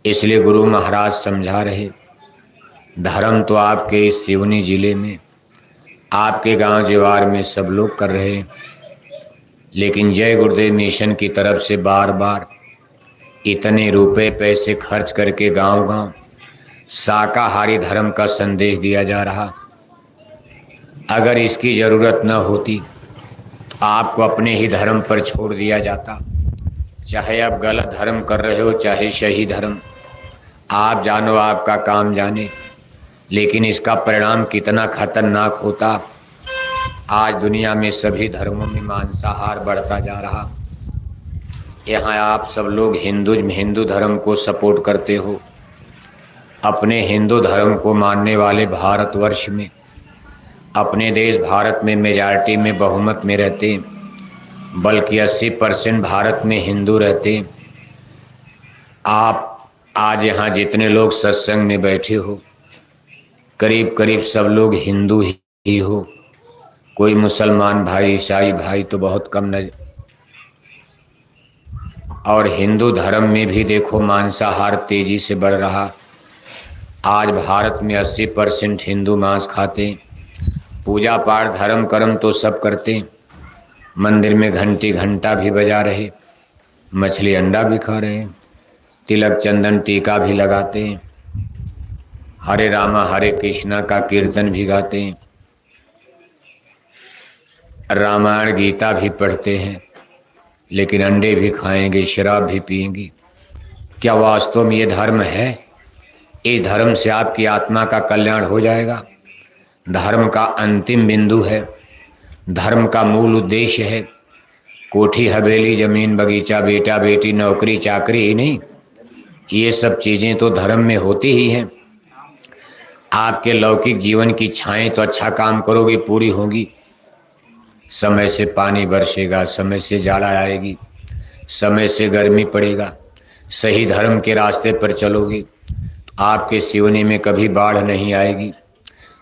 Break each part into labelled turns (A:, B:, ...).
A: इसलिए गुरु महाराज समझा रहे, धर्म तो आपके इस सिवनी जिले में, आपके गांव जीवार में सब लोग कर रहे हैं, लेकिन जय गुरुदेव मिशन की तरफ से बार बार इतने रुपए पैसे खर्च करके गांव गांव शाकाहारी धर्म का संदेश दिया जा रहा। अगर इसकी जरूरत न होती तो आपको अपने ही धर्म पर छोड़ दिया जाता। चाहे आप गलत धर्म कर रहे हो, चाहे सही धर्म, आप जानो, आपका काम जाने, लेकिन इसका परिणाम कितना खतरनाक होता। आज दुनिया में सभी धर्मों में मांसाहार बढ़ता जा रहा। यहाँ आप सब लोग हिंदू धर्म को सपोर्ट करते हो। अपने हिंदू धर्म को मानने वाले भारतवर्ष में, अपने देश भारत में मेजॉरिटी में, बहुमत में रहते हैं, बल्कि 80% भारत में हिंदू रहते हैं। आप आज यहाँ जितने लोग सत्संग में बैठे हो, करीब करीब सब लोग हिंदू ही हो। कोई मुसलमान भाई, ईसाई भाई तो बहुत कम नजर। और हिंदू धर्म में भी देखो मांसाहार तेजी से बढ़ रहा। आज भारत में 80% हिंदू मांस खाते हैं। पूजा पाठ धर्म कर्म तो सब करते हैं, मंदिर में घंटी घंटा भी बजा रहे, मछली अंडा भी खा रहे हैं, तिलक चंदन टीका भी लगाते हैं, हरे रामा हरे कृष्णा का कीर्तन भी गाते हैं, रामायण गीता भी पढ़ते हैं, लेकिन अंडे भी खाएंगे, शराब भी पिएंगे। क्या वास्तव में ये धर्म है? इस धर्म से आपकी आत्मा का कल्याण हो जाएगा? धर्म का अंतिम बिंदु है, धर्म का मूल उद्देश्य है। कोठी हवेली जमीन बगीचा बेटा बेटी नौकरी चाकरी ही नहीं, ये सब चीज़ें तो धर्म में होती ही हैं। आपके लौकिक जीवन की इच्छाएं तो अच्छा काम करोगे पूरी होगी। समय से पानी बरसेगा, समय से जाड़ा आएगी, समय से गर्मी पड़ेगा। सही धर्म के रास्ते पर चलोगे तो आपके सिवनी में कभी बाढ़ नहीं आएगी।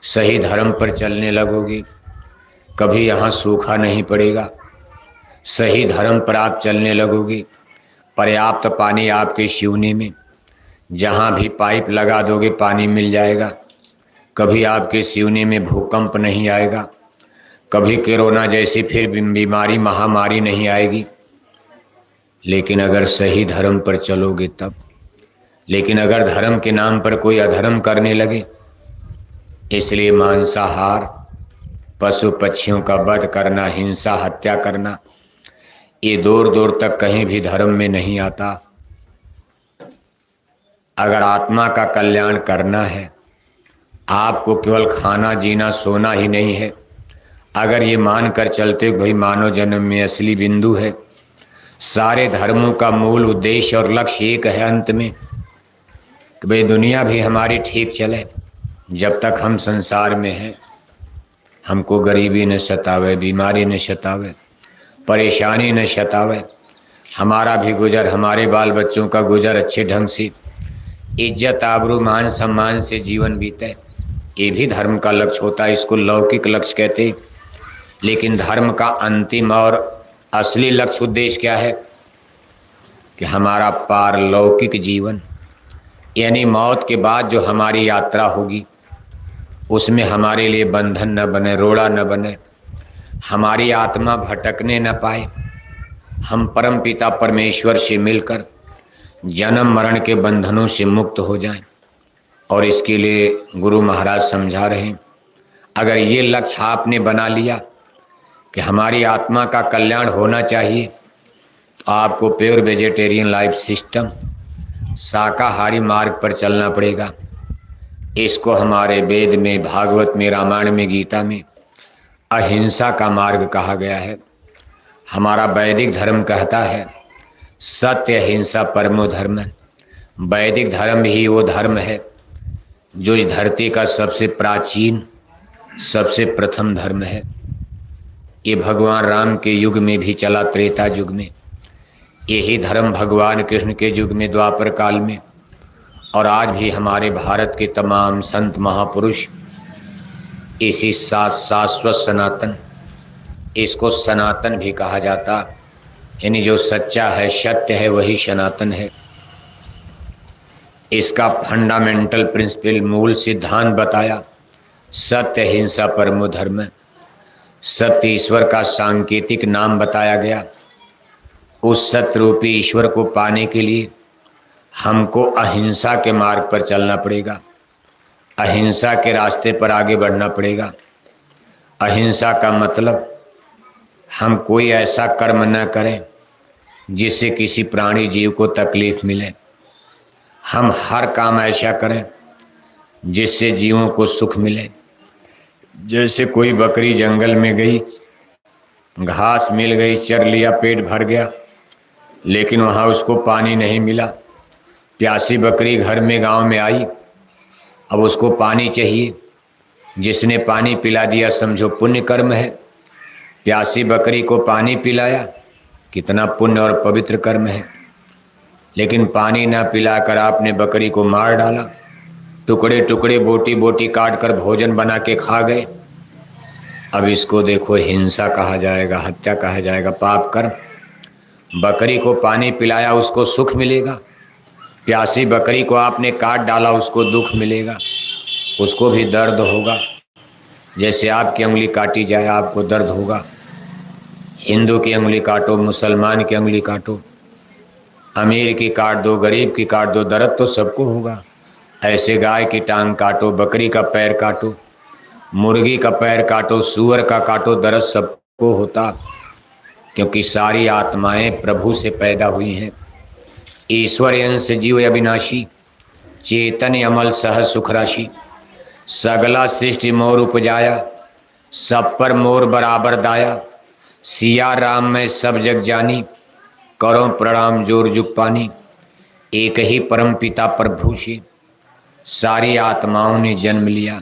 A: सही धर्म पर चलने लगोगे, कभी यहाँ सूखा नहीं पड़ेगा। सही धर्म पर आप चलने लगोगे, पर्याप्त पानी आपके सिवनी में, जहाँ भी पाइप लगा दोगे पानी मिल जाएगा। कभी आपके सिवनी में भूकंप नहीं आएगा, कभी कोरोना जैसी फिर बीमारी महामारी नहीं आएगी। लेकिन अगर सही धर्म पर चलोगे तब। लेकिन अगर धर्म के नाम पर कोई अधर्म करने लगे, इसलिए मांसाहार, पशु पक्षियों का वध करना, हिंसा हत्या करना, ये दूर दूर तक कहीं भी धर्म में नहीं आता। अगर आत्मा का कल्याण करना है, आपको केवल खाना जीना सोना ही नहीं है, अगर ये मान कर चलते हो भाई मानव जन्म में असली बिंदु है, सारे धर्मों का मूल उद्देश्य और लक्ष्य एक है अंत में, कि भाई दुनिया भी हमारी ठीक चले। जब तक हम संसार में हैं, हमको गरीबी न सतावे, बीमारी न सतावे, परेशानी न सतावे, हमारा भी गुजर, हमारे बाल बच्चों का गुजर अच्छे ढंग से, इज्जत आबरू मान सम्मान से जीवन बीते, ये भी धर्म का लक्ष्य होता है। इसको लौकिक लक्ष्य कहते हैं। लेकिन धर्म का अंतिम और असली लक्ष्य उद्देश्य क्या है? कि हमारा पारलौकिक जीवन, यानी मौत के बाद जो हमारी यात्रा होगी, उसमें हमारे लिए बंधन न बने, रोड़ा न बने, हमारी आत्मा भटकने न पाए, हम परम पिता परमेश्वर से मिलकर जन्म मरण के बंधनों से मुक्त हो जाएं। और इसके लिए गुरु महाराज समझा रहे हैं, अगर ये लक्ष्य आपने बना लिया कि हमारी आत्मा का कल्याण होना चाहिए, तो आपको प्योर वेजिटेरियन लाइफ सिस्टम, शाकाहारी मार्ग पर चलना पड़ेगा। इसको हमारे वेद में, भागवत में, रामायण में, गीता में अहिंसा का मार्ग कहा गया है। हमारा वैदिक धर्म कहता है सत्य अहिंसा परमो धर्म। वैदिक धर्म ही वो धर्म है जो इस धरती का सबसे प्राचीन, सबसे प्रथम धर्म है। ये भगवान राम के युग में भी चला, त्रेता युग में। यही धर्म भगवान कृष्ण के युग में, द्वापर काल में, और आज भी हमारे भारत के तमाम संत महापुरुष इसी शाश्वत सनातन, इसको सनातन भी कहा जाता, यानी जो सच्चा है, सत्य है, वही सनातन है। इसका फंडामेंटल प्रिंसिपल, मूल सिद्धांत बताया। सत्य, हिंसा, परमो धर्म। सत्य ईश्वर का सांकेतिक नाम बताया गया। उस सत्य रूपी ईश्वर को पाने के लिए हमको अहिंसा के मार्ग पर चलना पड़ेगा, अहिंसा के रास्ते पर आगे बढ़ना पड़ेगा। अहिंसा का मतलब हम कोई ऐसा कर्म न करें जिससे किसी प्राणी जीव को तकलीफ मिले। हम हर काम ऐसा करें जिससे जीवों को सुख मिले। जैसे कोई बकरी जंगल में गई, घास मिल गई, चर लिया, पेट भर गया, लेकिन वहाँ उसको पानी नहीं मिला। प्यासी बकरी घर में गांव में आई, अब उसको पानी चाहिए। जिसने पानी पिला दिया समझो पुण्य कर्म है। प्यासी बकरी को पानी पिलाया, कितना पुण्य और पवित्र कर्म है। लेकिन पानी ना पिलाकर आपने बकरी को मार डाला, टुकड़े टुकड़े बोटी बोटी काट कर भोजन बना के खा गए। अब इसको देखो हिंसा कहा जाएगा, हत्या कहा जाएगा, पाप कर्म। बकरी को पानी पिलाया उसको सुख मिलेगा, प्यासी बकरी को आपने काट डाला उसको दुख मिलेगा, उसको भी दर्द होगा। जैसे आपकी उंगली काटी जाए आपको दर्द होगा। हिंदू की उंगली काटो, मुसलमान की उंगली काटो, अमीर की काट दो, गरीब की काट दो, दर्द तो सबको होगा। ऐसे गाय की टांग काटो, बकरी का पैर काटो, मुर्गी का पैर काटो, सूअर का काटो, दर्द सबको होता, क्योंकि सारी आत्माएं प्रभु से पैदा हुई हैं। ईश्वर अंश जीव अविनाशी, चेतन अमल सहज सुख राशि। सगला सृष्टि मोर उपजाया, सब पर मोर बराबर दाया। सिया राम में सब जग जानी, करो प्रणाम जोर जुग पानी। एक ही परम पिता प्रभु से सारी आत्माओं ने जन्म लिया।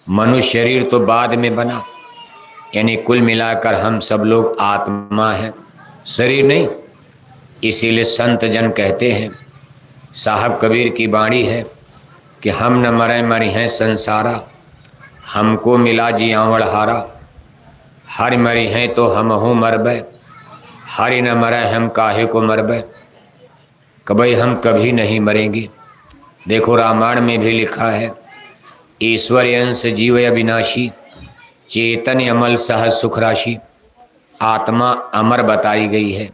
A: मनुष्य शरीर तो बाद में बना, यानी कुल मिलाकर हम सब लोग आत्मा हैं, शरीर नहीं। इसीलिए संत जन कहते हैं, साहब कबीर की वाणी है कि हम न मरे मरी हैं संसारा, हमको मिला जियावड़ हारा। हरि मरी हैं तो हम हूँ मरबे, हरि न मरे हम काहे को मरबे। कभी हम कभी नहीं मरेंगे। देखो रामायण में भी लिखा है, ईश्वर अंश जीव अविनाशी, चेतन अमल सहज सुख राशि। आत्मा अमर बताई गई है।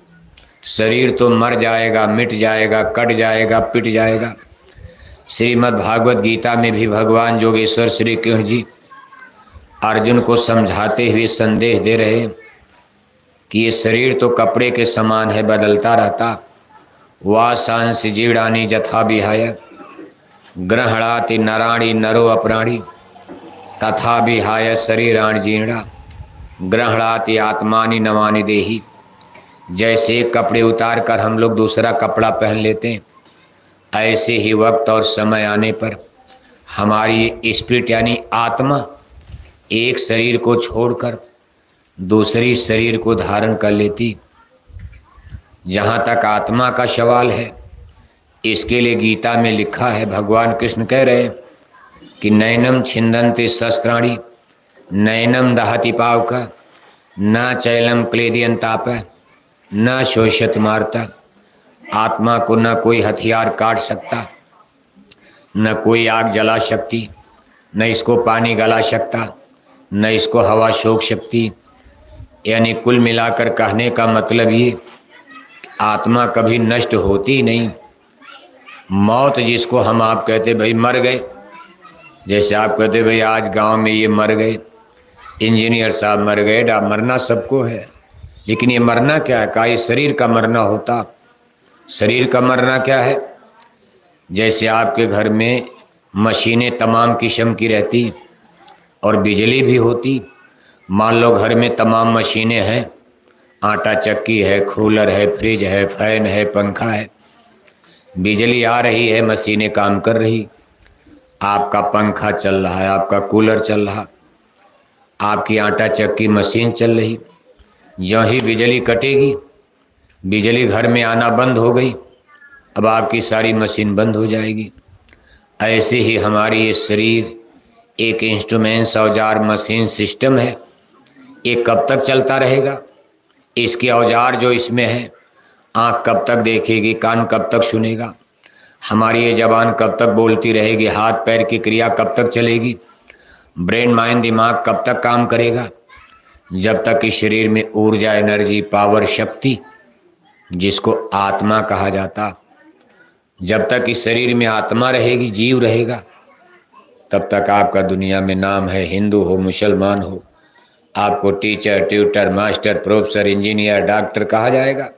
A: शरीर तो मर जाएगा, मिट जाएगा, कट जाएगा, पिट जाएगा। श्रीमद् भागवत गीता में भी भगवान योगेश्वर श्री कृष्ण जी अर्जुन को समझाते हुए संदेश दे रहे हैं कि ये शरीर तो कपड़े के समान है, बदलता रहता। वासांस जीर्णानि यथा विहाय, ग्रहणाति नराणि नरो अपराणि, तथा विहाय शरीराणि जीर्णा, ग्रहणाति आत्मानि नवानि देहि। जैसे कपड़े उतार कर हम लोग दूसरा कपड़ा पहन लेते हैं, ऐसे ही वक्त और समय आने पर हमारी स्पिरिट यानी आत्मा एक शरीर को छोड़कर दूसरी शरीर को धारण कर लेती। जहाँ तक आत्मा का सवाल है, इसके लिए गीता में लिखा है, भगवान कृष्ण कह रहे हैं कि नैनम छिंदन्ति शस्त्राणि, नैनम दहति पावक, न चैलम क्लेदियंताप, न शोषत मारता। आत्मा को न कोई हथियार काट सकता, न कोई आग जला सकती, न इसको पानी गला सकता, न इसको हवा सोख सकती। यानी कुल मिलाकर कहने का मतलब ये, आत्मा कभी नष्ट होती नहीं। मौत जिसको हम आप कहते भाई मर गए, जैसे आप कहते भाई आज गांव में ये मर गए, इंजीनियर साहब मर गए, मरना सबको है, लेकिन ये मरना क्या है? का शरीर का मरना होता। शरीर का मरना क्या है? जैसे आपके घर में मशीनें तमाम किस्म की रहती और बिजली भी होती। मान लो घर में तमाम मशीनें हैं, आटा चक्की है, कूलर है, फ्रिज है, फैन है, पंखा है। बिजली आ रही है, मशीनें काम कर रही, आपका पंखा चल रहा है, आपका कूलर चल रहा, आपकी आटा चक्की मशीन चल रही। जो ही बिजली कटेगी, बिजली घर में आना बंद हो गई, अब आपकी सारी मशीन बंद हो जाएगी। ऐसे ही हमारी ये शरीर एक इंस्ट्रूमेंट्स, औजार, मशीन, सिस्टम है। ये कब तक चलता रहेगा? इसके औजार जो इसमें है, आँख कब तक देखेगी, कान कब तक सुनेगा, हमारी ये जबान कब तक बोलती रहेगी, हाथ पैर की क्रिया कब तक चलेगी, ब्रेन माइंड दिमाग कब तक काम करेगा? जब तक कि शरीर में ऊर्जा, एनर्जी, पावर, शक्ति, जिसको आत्मा कहा जाता, जब तक इस शरीर में आत्मा रहेगी, जीव रहेगा, तब तक आपका दुनिया में नाम है। हिंदू हो, मुसलमान हो, आपको teacher, tutor, master, professor, engineer, doctor कहा जाएगा।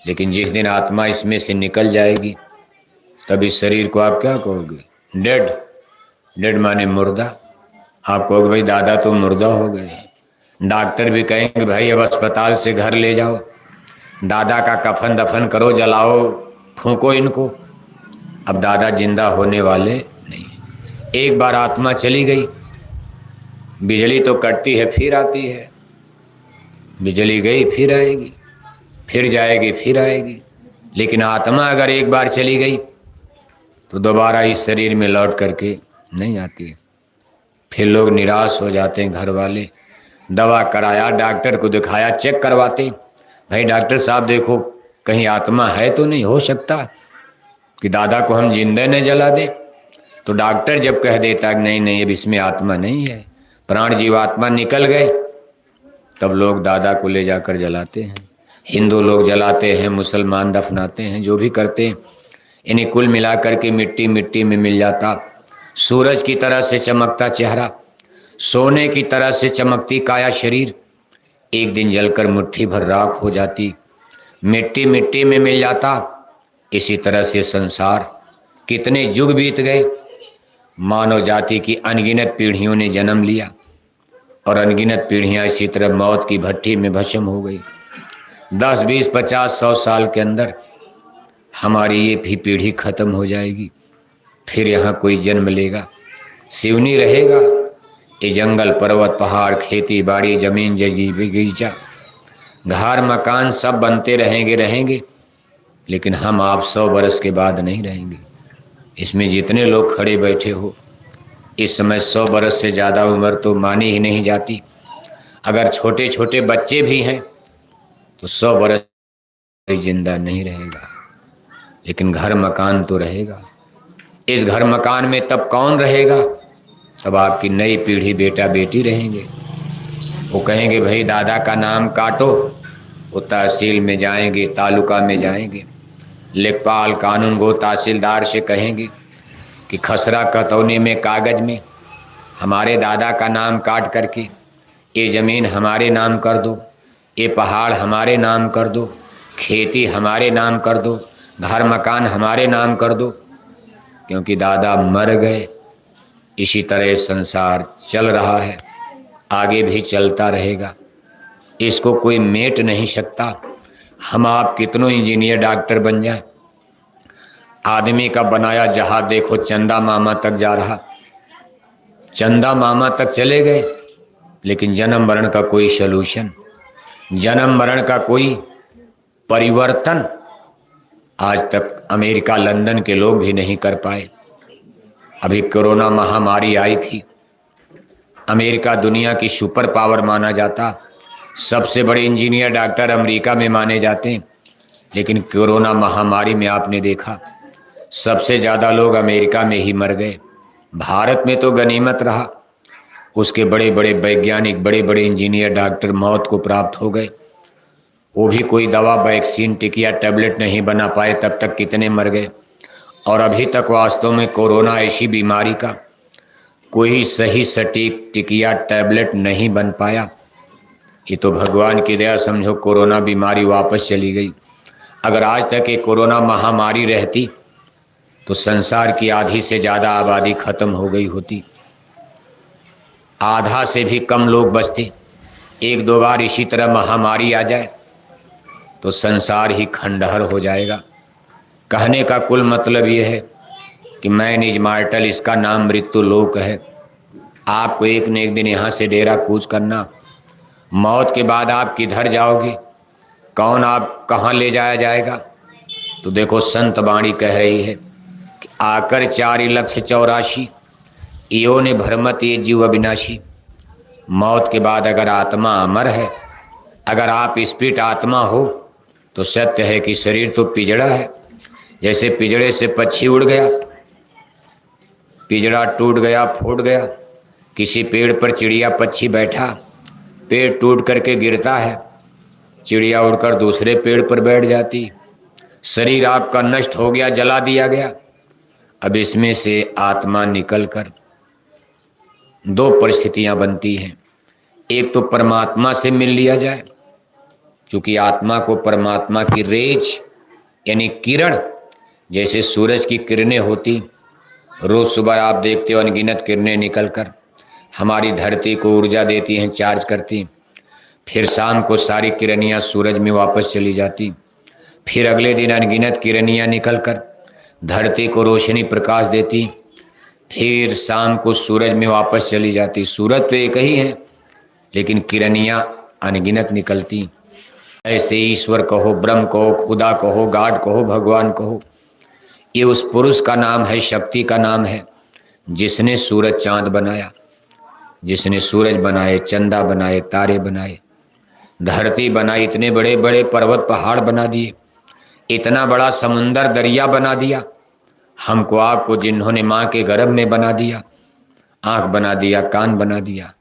A: लेकिन जिस दिन आत्मा इसमें से निकल जाएगी, तब इस शरीर को आप क्या कहोगे? डेड। डेड माने मुर्दा। आप कहोगे भाई दादा तो मुर्दा हो गए। डॉक्टर भी कहेंगे भाई अब अस्पताल से घर ले जाओ, दादा का कफन दफन करो, जलाओ, फूंको इनको। अब दादा जिंदा होने वाले नहीं। एक बार आत्मा चली गई, बिजली तो कटती है फिर आती है, बिजली गई फिर आएगी, फिर जाएगी फिर आएगी। लेकिन आत्मा अगर एक बार चली गई तो दोबारा इस शरीर में लौट करके नहीं आती है। फिर लोग निराश हो जाते हैं। घर वाले दवा कराया, डॉक्टर को दिखाया, चेक करवाते, भाई डॉक्टर साहब देखो कहीं आत्मा है तो नहीं, हो सकता कि दादा को हम जिंदा न जला दें। तो डॉक्टर जब कह देता कि नहीं नहीं अब इसमें आत्मा नहीं है, प्राण जीवात्मा निकल गए, तब लोग दादा को ले जाकर जलाते हैं। हिंदू लोग जलाते हैं, मुसलमान दफनाते हैं, जो भी करते हैं। इन्हें कुल मिलाकर के मिट्टी मिट्टी में मिल जाता। सूरज की तरह से चमकता चेहरा, सोने की तरह से चमकती काया शरीर, एक दिन जलकर मुट्ठी भर राख हो जाती, मिट्टी मिट्टी में मिल जाता। इसी तरह से संसार, कितने युग बीत गए, मानव जाति की अनगिनत पीढ़ियों ने जन्म लिया और अनगिनत पीढ़ियां इसी तरह मौत की भट्ठी में भस्म हो गई। 10, 20, 50, 100 साल के अंदर हमारी ये भी पीढ़ी खत्म हो जाएगी। फिर यहाँ कोई जन्म लेगा, सिवनी रहेगा। ये जंगल, पर्वत, पहाड़, खेती बाड़ी, जमीन, जगी बगीचा, घर मकान सब बनते रहेंगे, लेकिन हम आप 100 बरस के बाद नहीं रहेंगे। इसमें जितने लोग खड़े बैठे हो, इस समय 100 बरस से ज़्यादा उम्र तो मानी ही नहीं जाती। अगर छोटे छोटे बच्चे भी हैं तो 100 बरस जिंदा नहीं रहेगा, लेकिन घर मकान तो रहेगा। इस घर मकान में तब कौन रहेगा? तब आपकी नई पीढ़ी, बेटा बेटी रहेंगे। वो कहेंगे भाई दादा का नाम काटो, वो तहसील में जाएंगे, तालुका में जाएंगे, लेखपाल, कानून गो, तहसीलदार से कहेंगे कि खसरा कतौनी में कागज में हमारे दादा का नाम काट करके ये ज़मीन हमारे नाम कर दो, ये पहाड़ हमारे नाम कर दो, खेती हमारे नाम कर दो, घर मकान हमारे नाम कर दो, क्योंकि दादा मर गए। इसी तरह संसार चल रहा है, आगे भी चलता रहेगा, इसको कोई मेट नहीं सकता। हम आप कितनों इंजीनियर, डॉक्टर बन जाए, आदमी का बनाया जहाज देखो चंदा मामा तक जा रहा, चंदा मामा तक चले गए, लेकिन जन्म मरण का कोई सलूशन, जन्म मरण का कोई परिवर्तन आज तक अमेरिका, लंदन के लोग भी नहीं कर पाए। अभी कोरोना महामारी आई थी, अमेरिका दुनिया की सुपर पावर माना जाता, सबसे बड़े इंजीनियर, डॉक्टर अमेरिका में माने जाते हैं, लेकिन कोरोना महामारी में आपने देखा सबसे ज़्यादा लोग अमेरिका में ही मर गए। भारत में तो गनीमत रहा, उसके बड़े बड़े वैज्ञानिक, बड़े बड़े इंजीनियर, डॉक्टर मौत को प्राप्त हो गए। वो भी कोई दवा, वैक्सीन, टिकिया, टैबलेट नहीं बना पाए, तब तक कितने मर गए। और अभी तक वास्तव में कोरोना ऐसी बीमारी का कोई सही सटीक टिकिया, टैबलेट नहीं बन पाया। ये तो भगवान की दया समझो, कोरोना बीमारी वापस चली गई। अगर आज तक ये कोरोना महामारी रहती तो संसार की आधी से ज़्यादा आबादी खत्म हो गई होती, आधा से भी कम लोग बचते। 1-2 बार इसी तरह महामारी आ जाए तो संसार ही खंडहर हो जाएगा। कहने का कुल मतलब ये है कि मैन इज मार्टल, इसका नाम मृत्यु लोक है। आपको एक न एक दिन यहाँ से डेरा कूच करना, मौत के बाद आप किधर जाओगे, कौन आप कहाँ ले जाया जाएगा? तो देखो संत वाणी कह रही है कि आकर 4,84,000 इयो ने भ्रमत ये जीव अविनाशी। मौत के बाद अगर आत्मा अमर है, अगर आप स्पिरिट आत्मा हो, तो सत्य है कि शरीर तो पिजड़ा है, जैसे पिंजड़े से पक्षी उड़ गया, पिंजड़ा टूट गया, फूट गया, किसी पेड़ पर चिड़िया पक्षी बैठा, पेड़ टूट करके गिरता है, चिड़िया उड़कर दूसरे पेड़ पर बैठ जाती। शरीर आपका नष्ट हो गया, जला दिया गया। अब इसमें से आत्मा निकलकर दो परिस्थितियां बनती हैं। एक तो परमात्मा से मिल लिया जाए, क्योंकि आत्मा को परमात्मा की रेज यानी किरण, जैसे सूरज की किरणें होती, रोज सुबह आप देखते हो अनगिनत किरणें निकलकर हमारी धरती को ऊर्जा देती हैं, चार्ज करती। फिर शाम को सारी किरणियाँ सूरज में वापस चली जाती। फिर अगले दिन अनगिनत किरणियाँ निकलकर धरती को रोशनी प्रकाश देती। फिर शाम को सूरज में वापस चली जाती। सूरज तो एक ही है, लेकिन किरणियाँ अनगिनत निकलती। ऐसे ईश्वर कहो, ब्रह्म कहो, खुदा कहो, गाड कहो, भगवान कहो, ये उस पुरुष का नाम है, शक्ति का नाम है, जिसने सूरज चांद बनाया, जिसने सूरज बनाए, चंदा बनाए, तारे बनाए, धरती बनाई, इतने बड़े बड़े पर्वत पहाड़ बना दिए, इतना बड़ा समुंदर दरिया बना दिया। हमको आपको जिन्होंने माँ के गर्भ में बना दिया, आँख बना दिया, कान बना दिया,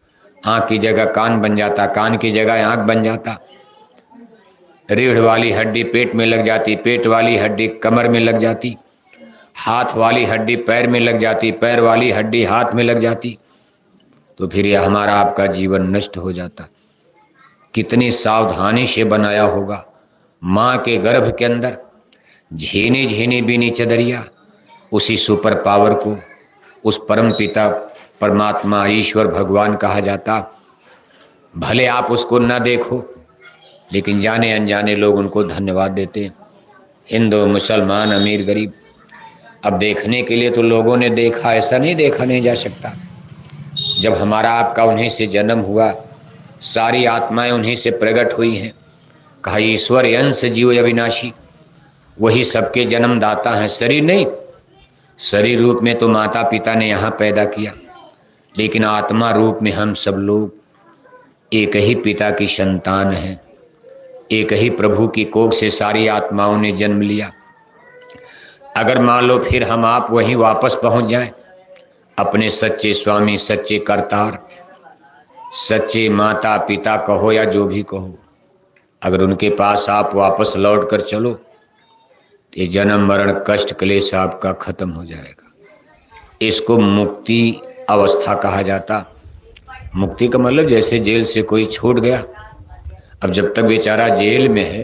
A: आँख की जगह कान बन जाता, कान की जगह आँख बन जाता, रीढ़ वाली हड्डी पेट में लग जाती, पेट वाली हड्डी कमर में लग जाती, हाथ वाली हड्डी पैर में लग जाती, पैर वाली हड्डी हाथ में लग जाती, तो फिर यह हमारा आपका जीवन नष्ट हो जाता। कितनी सावधानी से बनाया होगा। माँ के गर्भ के अंदर झीनी झीनी बीनी चदरिया, उसी सुपर पावर को उस परम पिता परमात्मा ईश्वर भगवान कहा जाता। भले आप उसको न देखो, लेकिन जाने अनजाने लोग उनको धन्यवाद देते। हिंदू, मुसलमान, अमीर, गरीब, अब देखने के लिए तो लोगों ने देखा, ऐसा नहीं देखा नहीं जा सकता। जब हमारा आपका उन्हीं से जन्म हुआ, सारी आत्माएं उन्हीं से प्रकट हुई हैं। कहा ईश्वर अंश जीव अविनाशी, वही सबके जन्मदाता हैं। शरीर नहीं, शरीर रूप में तो माता पिता ने यहाँ पैदा किया, लेकिन आत्मा रूप में हम सब लोग एक ही पिता की संतान हैं। एक ही प्रभु की कोख से सारी आत्माओं ने जन्म लिया। अगर मान लो फिर हम आप वहीं वापस पहुंच जाएं, अपने सच्चे स्वामी, सच्चे करतार, सच्चे माता पिता कहो या जो भी कहो, अगर उनके पास आप वापस लौट कर चलो, तो ये जन्म मरण कष्ट क्लेश आपका खत्म हो जाएगा। इसको मुक्ति अवस्था कहा जाता। मुक्ति का मतलब जैसे जेल से कोई छूट गया, अब जब तक बेचारा जेल में है,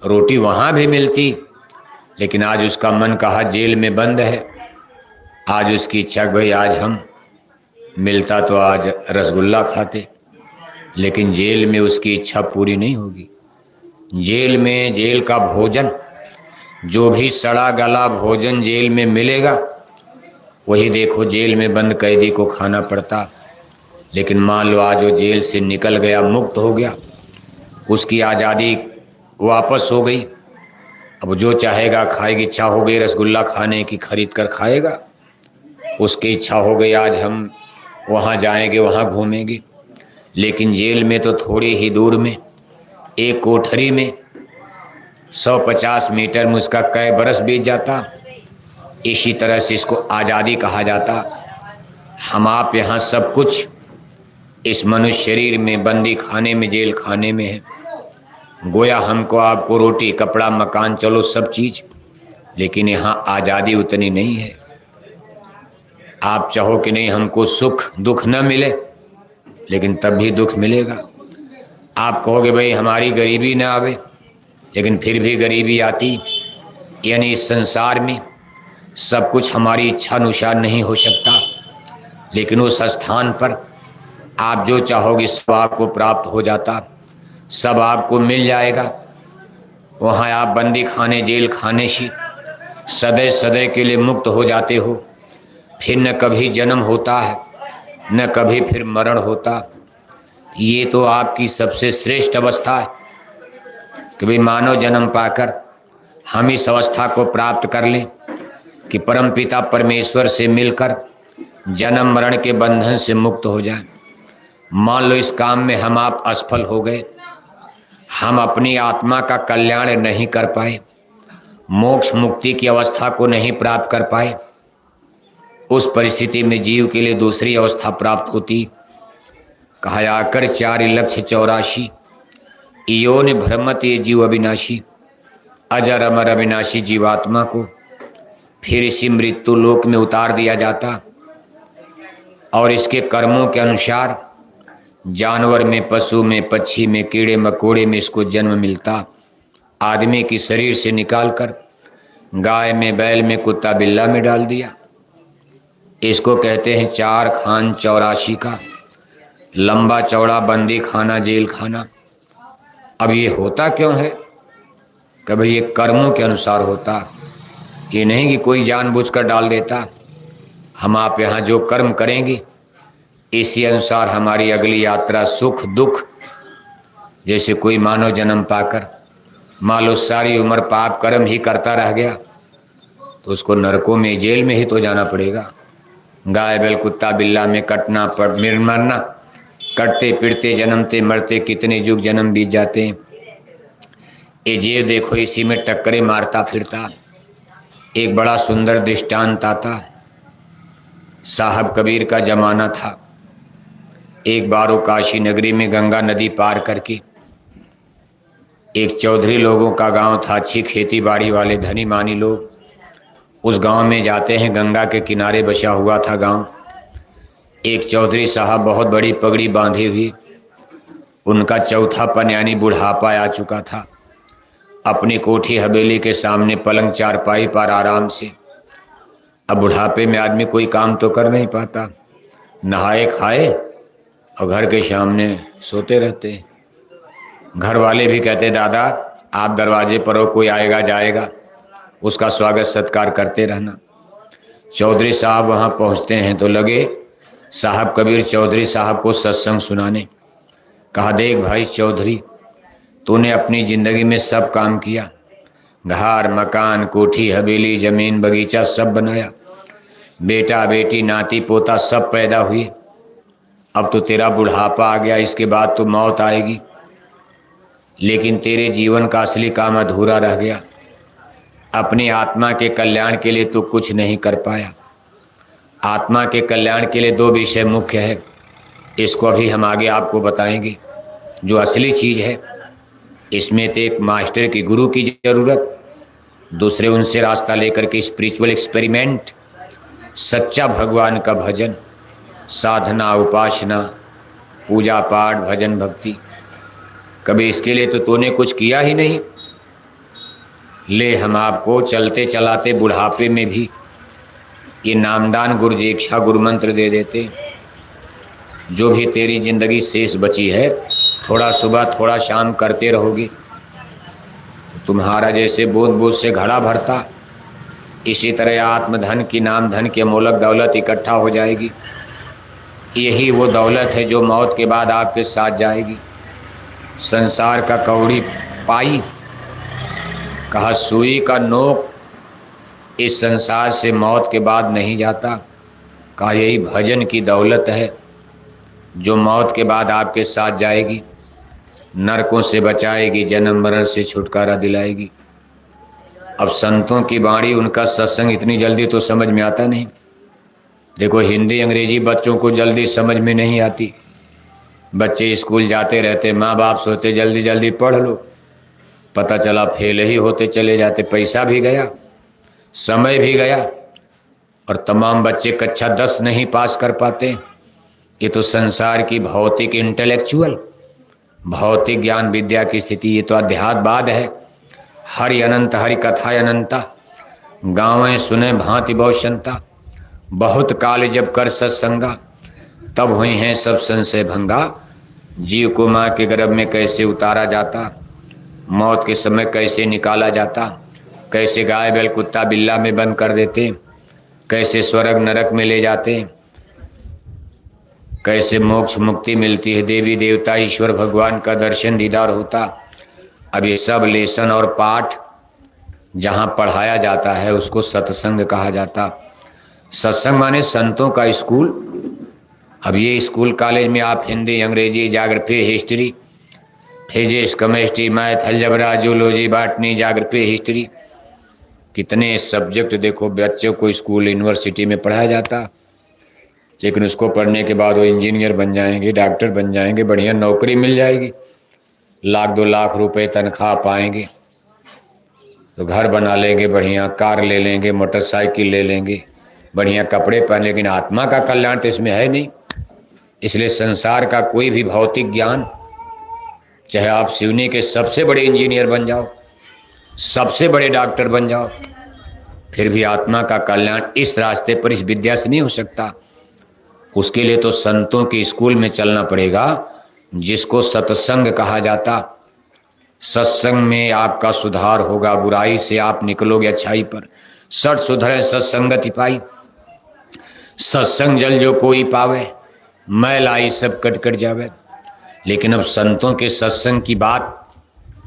A: रोटी वहाँ भी मिलती, लेकिन आज उसका मन कहा जेल में बंद है। आज उसकी इच्छा भाई आज हम मिलता तो आज रसगुल्ला खाते, लेकिन जेल में उसकी इच्छा पूरी नहीं होगी। जेल में जेल का भोजन, जो भी सड़ा गला भोजन जेल में मिलेगा, वही देखो जेल में बंद कैदी को खाना पड़ता। लेकिन मान लो आज वो जेल से निकल गया, मुक्त हो गया, उसकी आज़ादी वापस हो गई, अब जो चाहेगा खाएगी। इच्छा हो गई रसगुल्ला खाने की, खरीद कर खाएगा। उसकी इच्छा हो गई आज हम वहाँ जाएंगे, वहाँ घूमेंगे। लेकिन जेल में तो थोड़ी ही दूर में एक कोठरी में 150 मीटर में उसका कई बरस बीत जाता। इसी तरह से इसको आज़ादी कहा जाता। हम आप यहाँ सब कुछ इस मनुष्य शरीर में, बंदी खाने में, जेल खाने में है। गोया हमको आपको रोटी, कपड़ा, मकान, चलो सब चीज़, लेकिन यहाँ आज़ादी उतनी नहीं है। आप चाहो कि नहीं हमको सुख दुख न मिले, लेकिन तब भी दुख मिलेगा। आप कहोगे भाई हमारी गरीबी न आवे, लेकिन फिर भी गरीबी आती। यानी इस संसार में सब कुछ हमारी इच्छा अनुसार नहीं हो सकता, लेकिन उस स्थान पर आप जो चाहोगे सब आपको प्राप्त हो जाता, सब आपको मिल जाएगा। वहाँ आप बंदी खाने, जेल खाने से सदैव सदैव के लिए मुक्त हो जाते हो। फिर न कभी जन्म होता है, न कभी फिर मरण होता। ये तो आपकी सबसे श्रेष्ठ अवस्था है कि भाई मानव जन्म पाकर हम इस अवस्था को प्राप्त कर लें कि परमपिता परमेश्वर से मिलकर जन्म मरण के बंधन से मुक्त हो जाए। मान लो इस काम में हम आप असफल हो गए, हम अपनी आत्मा का कल्याण नहीं कर पाए, मोक्ष मुक्ति की अवस्था को नहीं प्राप्त कर पाए, उस परिस्थिति में जीव के लिए दूसरी अवस्था प्राप्त होती। कहा आकर 4,84,000 इयोन भ्रमत ये जीव अविनाशी, अजर अमर अविनाशी जीवात्मा को फिर इसी मृत्यु लोक में उतार दिया जाता और इसके कर्मों के अनुसार जानवर में, पशु में, पक्षी में, कीड़े मकोड़े में इसको जन्म मिलता। आदमी की शरीर से निकालकर गाय में, बैल में, कुत्ता बिल्ला में डाल दिया। इसको कहते हैं 4 खान 84 का लंबा चौड़ा बंदी खाना, जेल खाना। अब ये होता क्यों है? कभी ये कर्मों के अनुसार होता, ये नहीं कि कोई जानबूझकर डाल देता। हम आप यहाँ जो कर्म करेंगे इसी अनुसार हमारी अगली यात्रा सुख दुख। जैसे कोई मानव जन्म पाकर मान लो सारी उम्र पाप कर्म ही करता रह गया तो उसको नरकों में, जेल में ही तो जाना पड़ेगा। गाय बैल कुत्ता बिल्ला में कटना मरना, कटते पिटते जन्मते मरते कितने युग जन्म बीत जाते हैं। ये जीव देखो इसी में टक्करे मारता फिरता। एक बड़ा सुंदर दृष्टांत आता। साहब कबीर का जमाना था। एक बार वो काशी नगरी में गंगा नदी पार करके एक चौधरी लोगों का गांव था, अच्छी खेती बाड़ी वाले धनी मानी लोग उस गांव में जाते हैं। गंगा के किनारे बसा हुआ था गांव। एक चौधरी साहब बहुत बड़ी पगड़ी बांधी हुई, उनका चौथापन यानी बुढ़ापा आ चुका था। अपनी कोठी हवेली के सामने पलंग चारपाई पर आराम से। अब बुढ़ापे में आदमी कोई काम तो कर नहीं पाता, नहाए खाए और घर के सामने सोते रहते। घर वाले भी कहते दादा आप दरवाजे पर हो, कोई आएगा जाएगा, उसका स्वागत सत्कार करते रहना। चौधरी साहब वहाँ पहुँचते हैं तो लगे साहब कबीर चौधरी साहब को सत्संग सुनाने। कहा देख भाई चौधरी, तूने अपनी ज़िंदगी में सब काम किया, घर मकान कोठी हवेली ज़मीन बगीचा सब बनाया, बेटा बेटी नाती पोता सब पैदा हुए। अब तो तेरा बुढ़ापा आ गया, इसके बाद तो मौत आएगी, लेकिन तेरे जीवन का असली काम अधूरा रह गया। अपनी आत्मा के कल्याण के लिए तो कुछ नहीं कर पाया। आत्मा के कल्याण के लिए 2 विषय मुख्य है, इसको अभी हम आगे आपको बताएंगे। जो असली चीज़ है इसमें तो एक मास्टर की, गुरु की ज़रूरत, दूसरे उनसे रास्ता लेकर के स्पिरिचुअल एक्सपेरिमेंट, सच्चा भगवान का भजन, साधना उपासना पूजा पाठ भजन भक्ति। कभी इसके लिए तो तूने कुछ किया ही नहीं। ले हम आपको चलते चलाते बुढ़ापे में भी ये नामदान गुरुदीक्षा गुरु मंत्र दे देते। जो भी तेरी जिंदगी शेष बची है, थोड़ा सुबह थोड़ा शाम करते रहोगे, तुम्हारा जैसे बूंद बूंद से घड़ा भरता, इसी तरह आत्मधन की, नाम धन की अमोलक दौलत इकट्ठा हो जाएगी। यही वो दौलत है जो मौत के बाद आपके साथ जाएगी। संसार का कौड़ी पाई, कहा सुई का नोक इस संसार से मौत के बाद नहीं जाता। कहा यही भजन की दौलत है जो मौत के बाद आपके साथ जाएगी, नरकों से बचाएगी, जन्म मरण से छुटकारा दिलाएगी। अब संतों की वाणी, उनका सत्संग इतनी जल्दी तो समझ में आता नहीं। देखो हिंदी अंग्रेजी बच्चों को जल्दी समझ में नहीं आती। बच्चे स्कूल जाते रहते, माँ बाप सोचते जल्दी जल्दी पढ़ लो, पता चला फेल ही होते चले जाते। पैसा भी गया, समय भी गया, और तमाम बच्चे कक्षा 10 नहीं पास कर पाते। ये तो संसार की भौतिक इंटेलेक्चुअल, भौतिक ज्ञान विद्या की स्थिति। ये तो अध्यात्मवाद है। हरि अनंत हरि कथा अनंता, गाँवें सुने भांति बहुशंता। बहुत काल जब कर सत्संगा, तब हुई हैं सब संशय भंगा। जीव को माँ के गर्भ में कैसे उतारा जाता, मौत के समय कैसे निकाला जाता, कैसे गाय बैल कुत्ता बिल्ला में बंद कर देते, कैसे स्वर्ग नरक में ले जाते, कैसे मोक्ष मुक्ति मिलती है, देवी देवता ईश्वर भगवान का दर्शन दीदार होता। अब ये सब लेसन और पाठ जहाँ पढ़ाया जाता है उसको सत्संग कहा जाता। सत्संग माने संतों का स्कूल। अब ये स्कूल कॉलेज में आप हिंदी अंग्रेजी geography history physics chemistry math algebra zoology botany geography history कितने सब्जेक्ट देखो बच्चों को स्कूल यूनिवर्सिटी में पढ़ाया जाता, लेकिन उसको पढ़ने के बाद वो इंजीनियर बन जाएंगे, डॉक्टर बन जाएंगे, बढ़िया नौकरी मिल जाएगी, 1-2 लाख रुपए तनख्वाह पाएंगे, तो घर बना लेंगे, बढ़िया कार ले लेंगे, मोटरसाइकिल ले लेंगे, बढ़िया कपड़े पहन, लेकिन आत्मा का कल्याण तो इसमें है नहीं। इसलिए संसार का कोई भी भौतिक ज्ञान, चाहे आप सिवनी के सबसे बड़े इंजीनियर बन जाओ, सबसे बड़े डॉक्टर बन जाओ, फिर भी आत्मा का कल्याण इस रास्ते पर इस विद्या से नहीं हो सकता। उसके लिए तो संतों के स्कूल में चलना पड़ेगा, जिसको सत्संग कहा जाता। सत्संग में आपका सुधार होगा, बुराई से आप निकलोगे अच्छाई पर। सठ सुधरे सत्संगति पाई, सत्संग जल जो कोई पावे, मैल आई सब कट कट जावे। लेकिन अब संतों के सत्संग की बात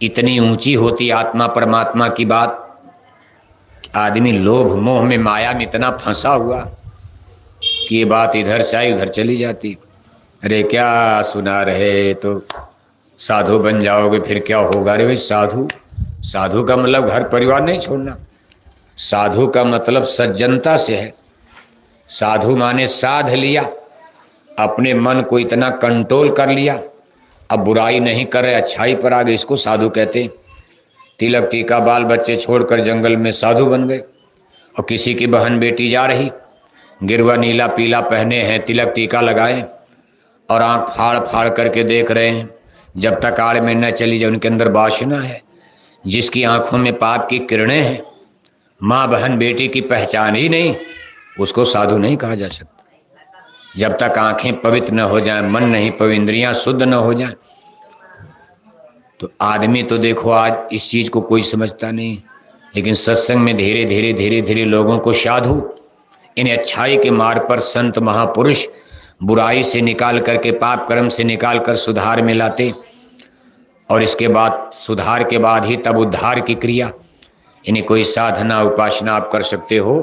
A: इतनी ऊंची होती, आत्मा परमात्मा की बात, आदमी लोभ मोह में माया में इतना फंसा हुआ कि ये बात इधर से आई उधर चली जाती। अरे क्या सुना रहे, तो साधु बन जाओगे फिर क्या होगा। अरे भाई साधु, साधु का मतलब घर परिवार नहीं छोड़ना, साधु का मतलब सज्जनता से है। साधु माने साध लिया, अपने मन को इतना कंट्रोल कर लिया, अब बुराई नहीं कर रहे, अच्छाई पर आ गए, इसको साधु कहते हैं। तिलक टीका बाल बच्चे छोड़कर जंगल में साधु बन गए। और किसी की बहन बेटी जा रही, गिरवा नीला पीला पहने हैं, तिलक टीका लगाए और आंख फाड़ फाड़ करके देख रहे हैं, जब तक आड़ में न चली जाए। उनके अंदर वासना है, जिसकी आंखों में पाप की किरणें हैं, माँ बहन बेटी की पहचान ही नहीं, उसको साधु नहीं कहा जा सकता। जब तक आंखें पवित्र न हो जाएं, मन नहीं पवित्र, इंद्रियां शुद्ध न हो जाएं। तो आदमी तो देखो आज इस चीज को कोई समझता नहीं, लेकिन सत्संग में धीरे धीरे धीरे धीरे लोगों को साधु, इन्हें अच्छाई के मार्ग पर संत महापुरुष बुराई से निकाल करके, पाप कर्म से निकाल कर सुधार में लाते। और इसके बाद सुधार के बाद ही तब उद्धार की क्रिया। इन्हें कोई साधना उपासना आप कर सकते हो।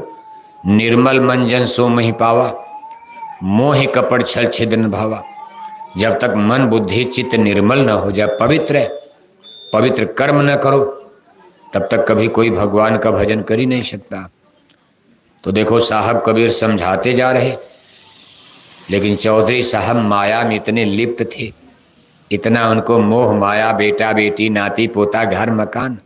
A: निर्मल मंजन सो मही पावा, मोहि कपट छल छिदन भावा। जब तक मन बुद्धि चित्त निर्मल न हो जाए, पवित्र पवित्र कर्म न करो, तब तक कभी कोई भगवान का भजन कर ही नहीं सकता। तो देखो साहब कबीर समझाते जा रहे, लेकिन चौधरी साहब माया में इतने लिप्त थे, इतना उनको मोह माया, बेटा बेटी नाती पोता घर मकान।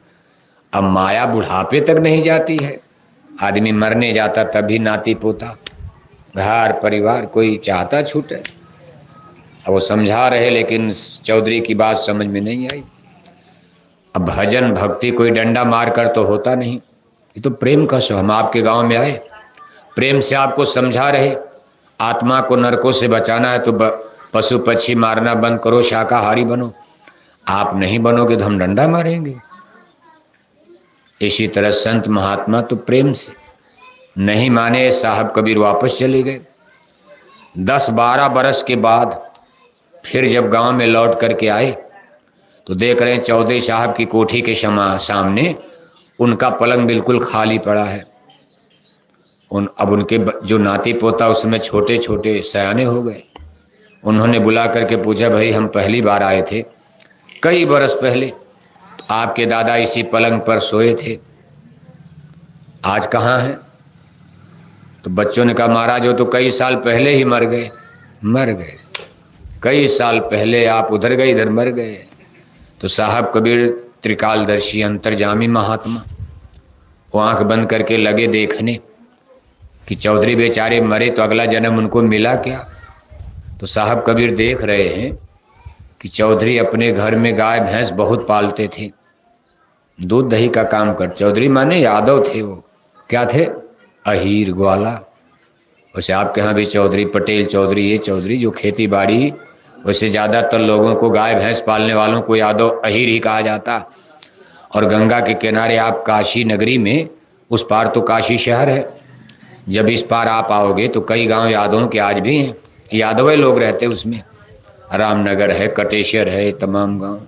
A: अब माया बुढ़ापे तक नहीं जाती है, आदमी मरने जाता तभी नाती पोता घर परिवार कोई चाहता छूटे। अब वो समझा रहे, लेकिन चौधरी की बात समझ में नहीं आई। अब भजन भक्ति कोई डंडा मार कर तो होता नहीं, ये तो प्रेम का सो। हम आपके गांव में आए, प्रेम से आपको समझा रहे, आत्मा को नरकों से बचाना है तो पशु पक्षी मारना बंद करो, शाकाहारी बनो। आप नहीं बनोगे तो हम डंडा मारेंगे। इसी तरह संत महात्मा तो प्रेम से नहीं माने, साहब कबीर वापस चले गए। 10-12 बरस के बाद फिर जब गांव में लौट करके आए तो देख रहे हैं चौधरी साहब की कोठी के सामने उनका पलंग बिल्कुल खाली पड़ा है। अब उनके जो नाती पोता उसमें छोटे छोटे सयाने हो गए। उन्होंने बुला करके पूछा, भाई हम पहली बार आए थे कई बरस पहले, तो आपके दादा इसी पलंग पर सोए थे, आज कहाँ हैं? तो बच्चों ने कहा, महाराज वो तो कई साल पहले ही मर गए। मर गए कई साल पहले, आप उधर गए इधर मर गए। तो साहब कबीर त्रिकालदर्शी अंतर्जामी महात्मा, वो आंख बंद करके लगे देखने कि चौधरी बेचारे मरे तो अगला जन्म उनको मिला क्या। तो साहब कबीर देख रहे हैं कि चौधरी अपने घर में गाय भैंस बहुत पालते थे, दूध दही का काम कर। चौधरी माने यादव थे, वो क्या थे? अहीर ग्वाला। वैसे आपके यहाँ भी चौधरी पटेल चौधरी ये चौधरी जो खेती बाड़ी, वैसे ज़्यादातर लोगों को गाय भैंस पालने वालों को यादव अहीर ही कहा जाता। और गंगा के किनारे आप काशी नगरी में, उस पार तो काशी शहर है, जब इस पार आप आओगे तो कई गांव यादवों के आज भी हैं, यादव लोग रहते उसमें। रामनगर है, कटेश्वर है, तमाम गांव।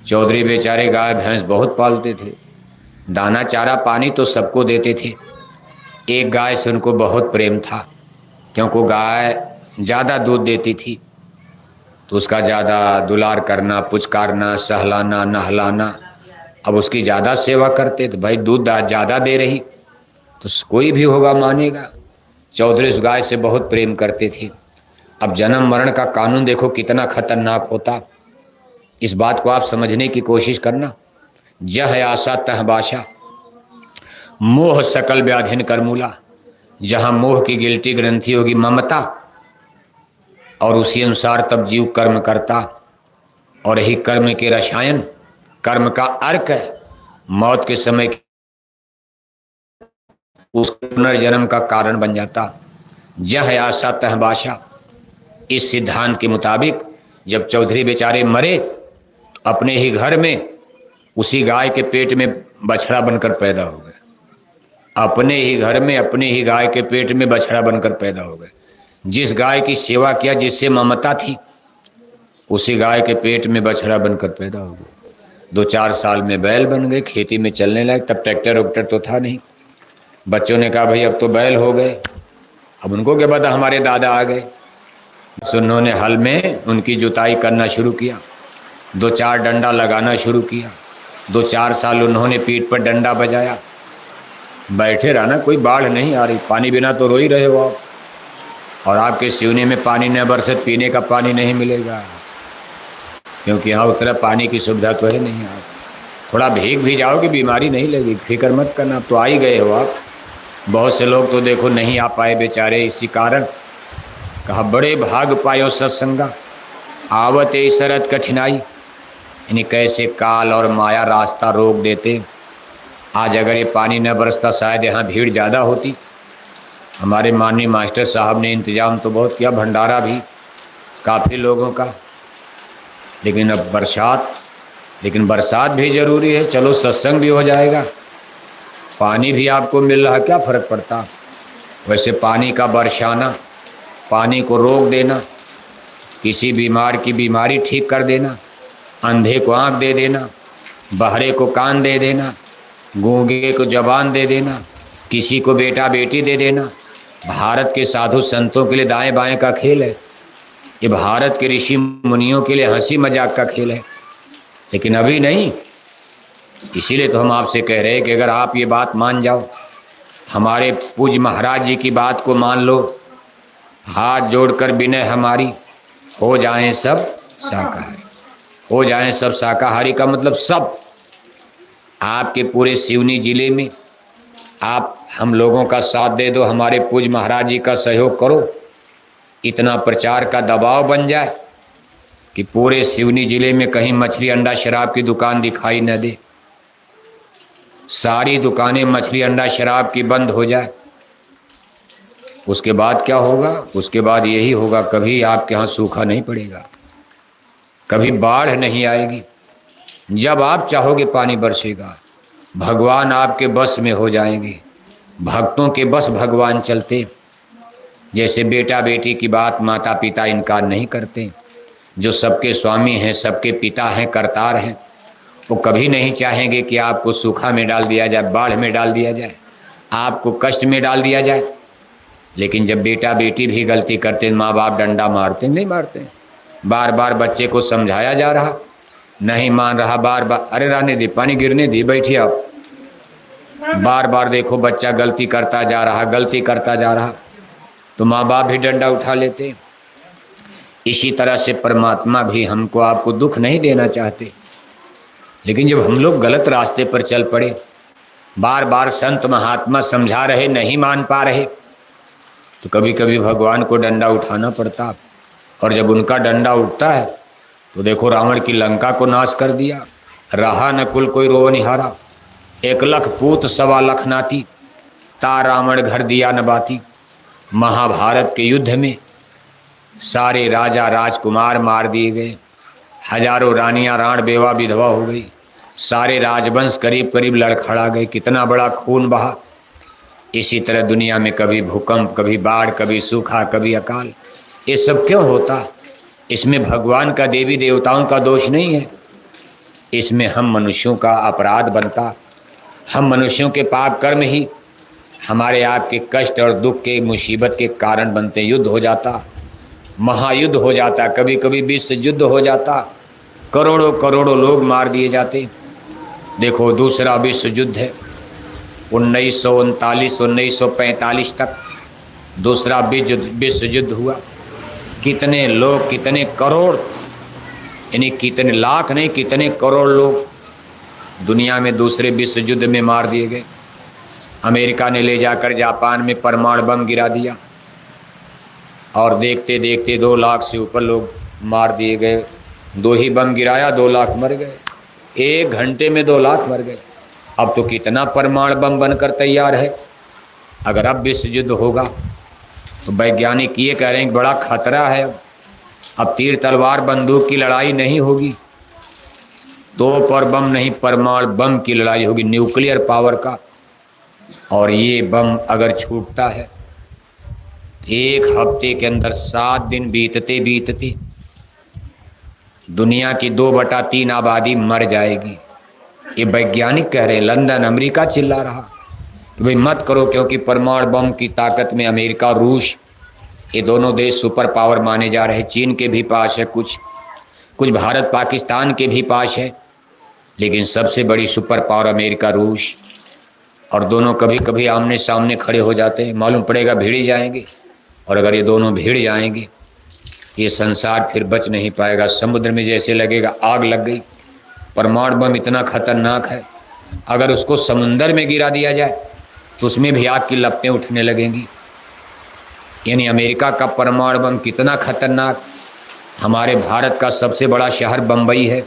A: चौधरी बेचारे गाय भैंस बहुत पालते थे, दाना चारा पानी तो सबको देते थे। एक गाय से उनको बहुत प्रेम था, क्योंकि गाय ज़्यादा दूध देती थी, तो उसका ज़्यादा दुलार करना, पुचकारना, सहलाना, नहलाना अब उसकी ज़्यादा सेवा करते तो भाई दूध ज़्यादा दे रही तो कोई भी होगा मानेगा। चौधरी उस गाय से बहुत प्रेम करते थे। अब जन्म मरण का कानून देखो कितना खतरनाक होता, इस बात को आप समझने की कोशिश करना। जह आशा तह बाशा, मोह सकल व्याधिन कर मूला। जहाँ मोह की गिल्टी ग्रंथि होगी ममता, और उसी अनुसार तब जीव कर्म करता, और यही कर्म के रसायन, कर्म का अर्क है। मौत के समय उस पुनर्जन्म का कारण बन जाता। जह आशा तह बाशा, इस सिद्धांत के मुताबिक जब चौधरी बेचारे मरे तो अपने ही घर में उसी गाय के पेट में बछड़ा बनकर पैदा हो गए। अपने ही घर में अपने ही गाय के पेट में बछड़ा बनकर पैदा हो गए। जिस गाय की सेवा किया, जिससे ममता थी, उसी गाय के पेट में बछड़ा बनकर पैदा हो गए। 2-4 साल में बैल बन गए, खेती में चलने लगे। तब ट्रैक्टर वैक्टर तो था नहीं। बच्चों ने कहा भाई अब तो बैल हो गए, अब उनको क्या पता हमारे दादा आ गए। तो उन्होंने हल में उनकी जुताई करना शुरू किया, 2-4 डंडा लगाना शुरू किया। 2-4 साल उन्होंने पीठ पर डंडा बजाया, बैठे रहना, कोई बाढ़ नहीं आ रही, पानी बिना तो रो ही रहे हो आप, और आपके सिवनी में पानी न बरसे, पीने का पानी नहीं मिलेगा, क्योंकि यहाँ उतना पानी की सुविधा तो है नहीं। आप थोड़ा भीग भी जाओगे बीमारी नहीं लगेगी, फिक्र मत करना। तो आ ही गए हो आप। बहुत से लोग तो देखो नहीं आ पाए बेचारे, इसी कारण कहा बड़े भाग पायो सत्संगा, आवत शरत कठिनाई। यानी कैसे काल और माया रास्ता रोक देते। आज अगर ये पानी न बरसता शायद यहाँ भीड़ ज़्यादा होती। हमारे माननीय मास्टर साहब ने इंतजाम तो बहुत किया, भंडारा भी काफ़ी लोगों का, लेकिन अब बरसात भी ज़रूरी है। चलो सत्संग भी हो जाएगा, पानी भी आपको मिल रहा, क्या फ़र्क पड़ता। वैसे पानी का बरसाना, पानी को रोक देना, किसी बीमार की बीमारी ठीक कर देना, अंधे को आँख दे देना, बहरे को कान दे देना, गूंगे को जबान दे देना, किसी को बेटा बेटी दे देना, भारत के साधु संतों के लिए दाएं बाएं का खेल है। ये भारत के ऋषि मुनियों के लिए हंसी मजाक का खेल है, लेकिन अभी नहीं। इसीलिए तो हम आपसे कह रहे हैं कि अगर आप ये बात मान जाओ, हमारे पूज्य महाराज जी की बात को मान लो, हाथ जोड़कर विनय हमारी, हो जाएं सब शाकाहारी। हो जाएं सब शाकाहारी का मतलब सब। आपके पूरे सिवनी जिले में आप हम लोगों का साथ दे दो, हमारे पूज्य महाराज जी का सहयोग करो, इतना प्रचार का दबाव बन जाए कि पूरे सिवनी जिले में कहीं मछली अंडा शराब की दुकान दिखाई न दे। सारी दुकानें मछली अंडा शराब की बंद हो जाए। उसके बाद क्या होगा? उसके बाद यही होगा, कभी आपके यहाँ सूखा नहीं पड़ेगा, कभी बाढ़ नहीं आएगी। जब आप चाहोगे पानी बरसेगा। भगवान आपके बस में हो जाएंगे। भक्तों के बस भगवान चलते। जैसे बेटा बेटी की बात माता पिता इनकार नहीं करते। जो सबके स्वामी हैं, सबके पिता हैं, करतार हैं, वो कभी नहीं चाहेंगे कि आपको सूखा में डाल दिया जाए, बाढ़ में डाल दिया जाए, आपको कष्ट में डाल दिया जाए। लेकिन जब बेटा बेटी भी गलती करते, माँ बाप डंडा मारते नहीं मारते? बार बार बच्चे को समझाया जा रहा, नहीं मान रहा, बार बार अरे रहने दे, पानी गिरने दी, बैठिए आप। बार बार देखो बच्चा गलती करता जा रहा, तो माँ बाप भी डंडा उठा लेते। इसी तरह से परमात्मा भी हमको आपको दुख नहीं देना चाहते, लेकिन जब हम लोग गलत रास्ते पर चल पड़े, बार बार संत महात्मा समझा रहे, नहीं मान पा रहे, तो कभी कभी भगवान को डंडा उठाना पड़ता। और जब उनका डंडा उठता है तो देखो रावण की लंका को नाश कर दिया। रहा न कुल कोई रोव निहारा, 1 लाख पूत 1.25 लाख नाती, ता रावण घर दिया न बाती। महाभारत के युद्ध में सारे राजा राजकुमार मार दिए गए, हजारों रानियां राण बेवा विधवा हो गई, सारे राजवंश करीब करीब लड़खड़ा गए, कितना बड़ा खून बहा। इसी तरह दुनिया में कभी भूकंप, कभी बाढ़, कभी सूखा, कभी अकाल। ये सब क्यों होता? इसमें भगवान का, देवी देवताओं का दोष नहीं है, इसमें हम मनुष्यों का अपराध बनता। हम मनुष्यों के पाप कर्म ही हमारे आपके कष्ट और दुख के, मुसीबत के कारण बनते। युद्ध हो जाता, महायुद्ध हो जाता, कभी कभी विश्व युद्ध हो जाता, करोड़ों करोड़ों लोग मार दिए जाते। देखो दूसरा विश्व युद्ध है, 1939-1945 तक दूसरा विश्व युद्ध हुआ। कितने लोग, कितने करोड़, यानी कितने लाख नहीं, कितने करोड़ लोग दुनिया में दूसरे विश्व युद्ध में मार दिए गए। अमेरिका ने ले जाकर जापान में परमाणु बम गिरा दिया और देखते देखते 2 लाख से ऊपर लोग मार दिए गए। 2 ही बम गिराया, 2 लाख मर गए। 1 घंटे में 2 लाख मर गए। अब तो कितना परमाणु बम बनकर तैयार है। अगर अब विश्व युद्ध होगा तो वैज्ञानिक ये कह रहे हैं कि बड़ा खतरा है। अब तीर तलवार बंदूक की लड़ाई नहीं होगी, तोप और बम नहीं, परमाणु बम की लड़ाई होगी, न्यूक्लियर पावर का। और ये बम अगर छूटता है, 1 हफ्ते के अंदर 7 दिन बीतते बीतते दुनिया की 2/3 आबादी मर जाएगी। ये वैज्ञानिक कह रहे हैं। लंदन, अमेरिका चिल्ला रहा कि भाई मत करो, क्योंकि परमाणु बम की ताकत में अमेरिका, रूस, ये दोनों देश सुपर पावर माने जा रहे हैं। चीन के भी पास है, कुछ भारत पाकिस्तान के भी पास है, लेकिन सबसे बड़ी सुपर पावर अमेरिका, रूस। और दोनों कभी कभी आमने सामने खड़े हो जाते हैं, मालूम पड़ेगा भिड़ ही जाएंगे। और अगर ये दोनों भिड़ जाएंगे, ये संसार फिर बच नहीं पाएगा। समुद्र में जैसे लगेगा आग लग गई। परमाणु बम इतना खतरनाक है, अगर उसको समुंदर में गिरा दिया जाए तो उसमें भी आग की लपटें उठने लगेंगी। यानी अमेरिका का परमाणु बम कितना खतरनाक। हमारे भारत का सबसे बड़ा शहर बम्बई है।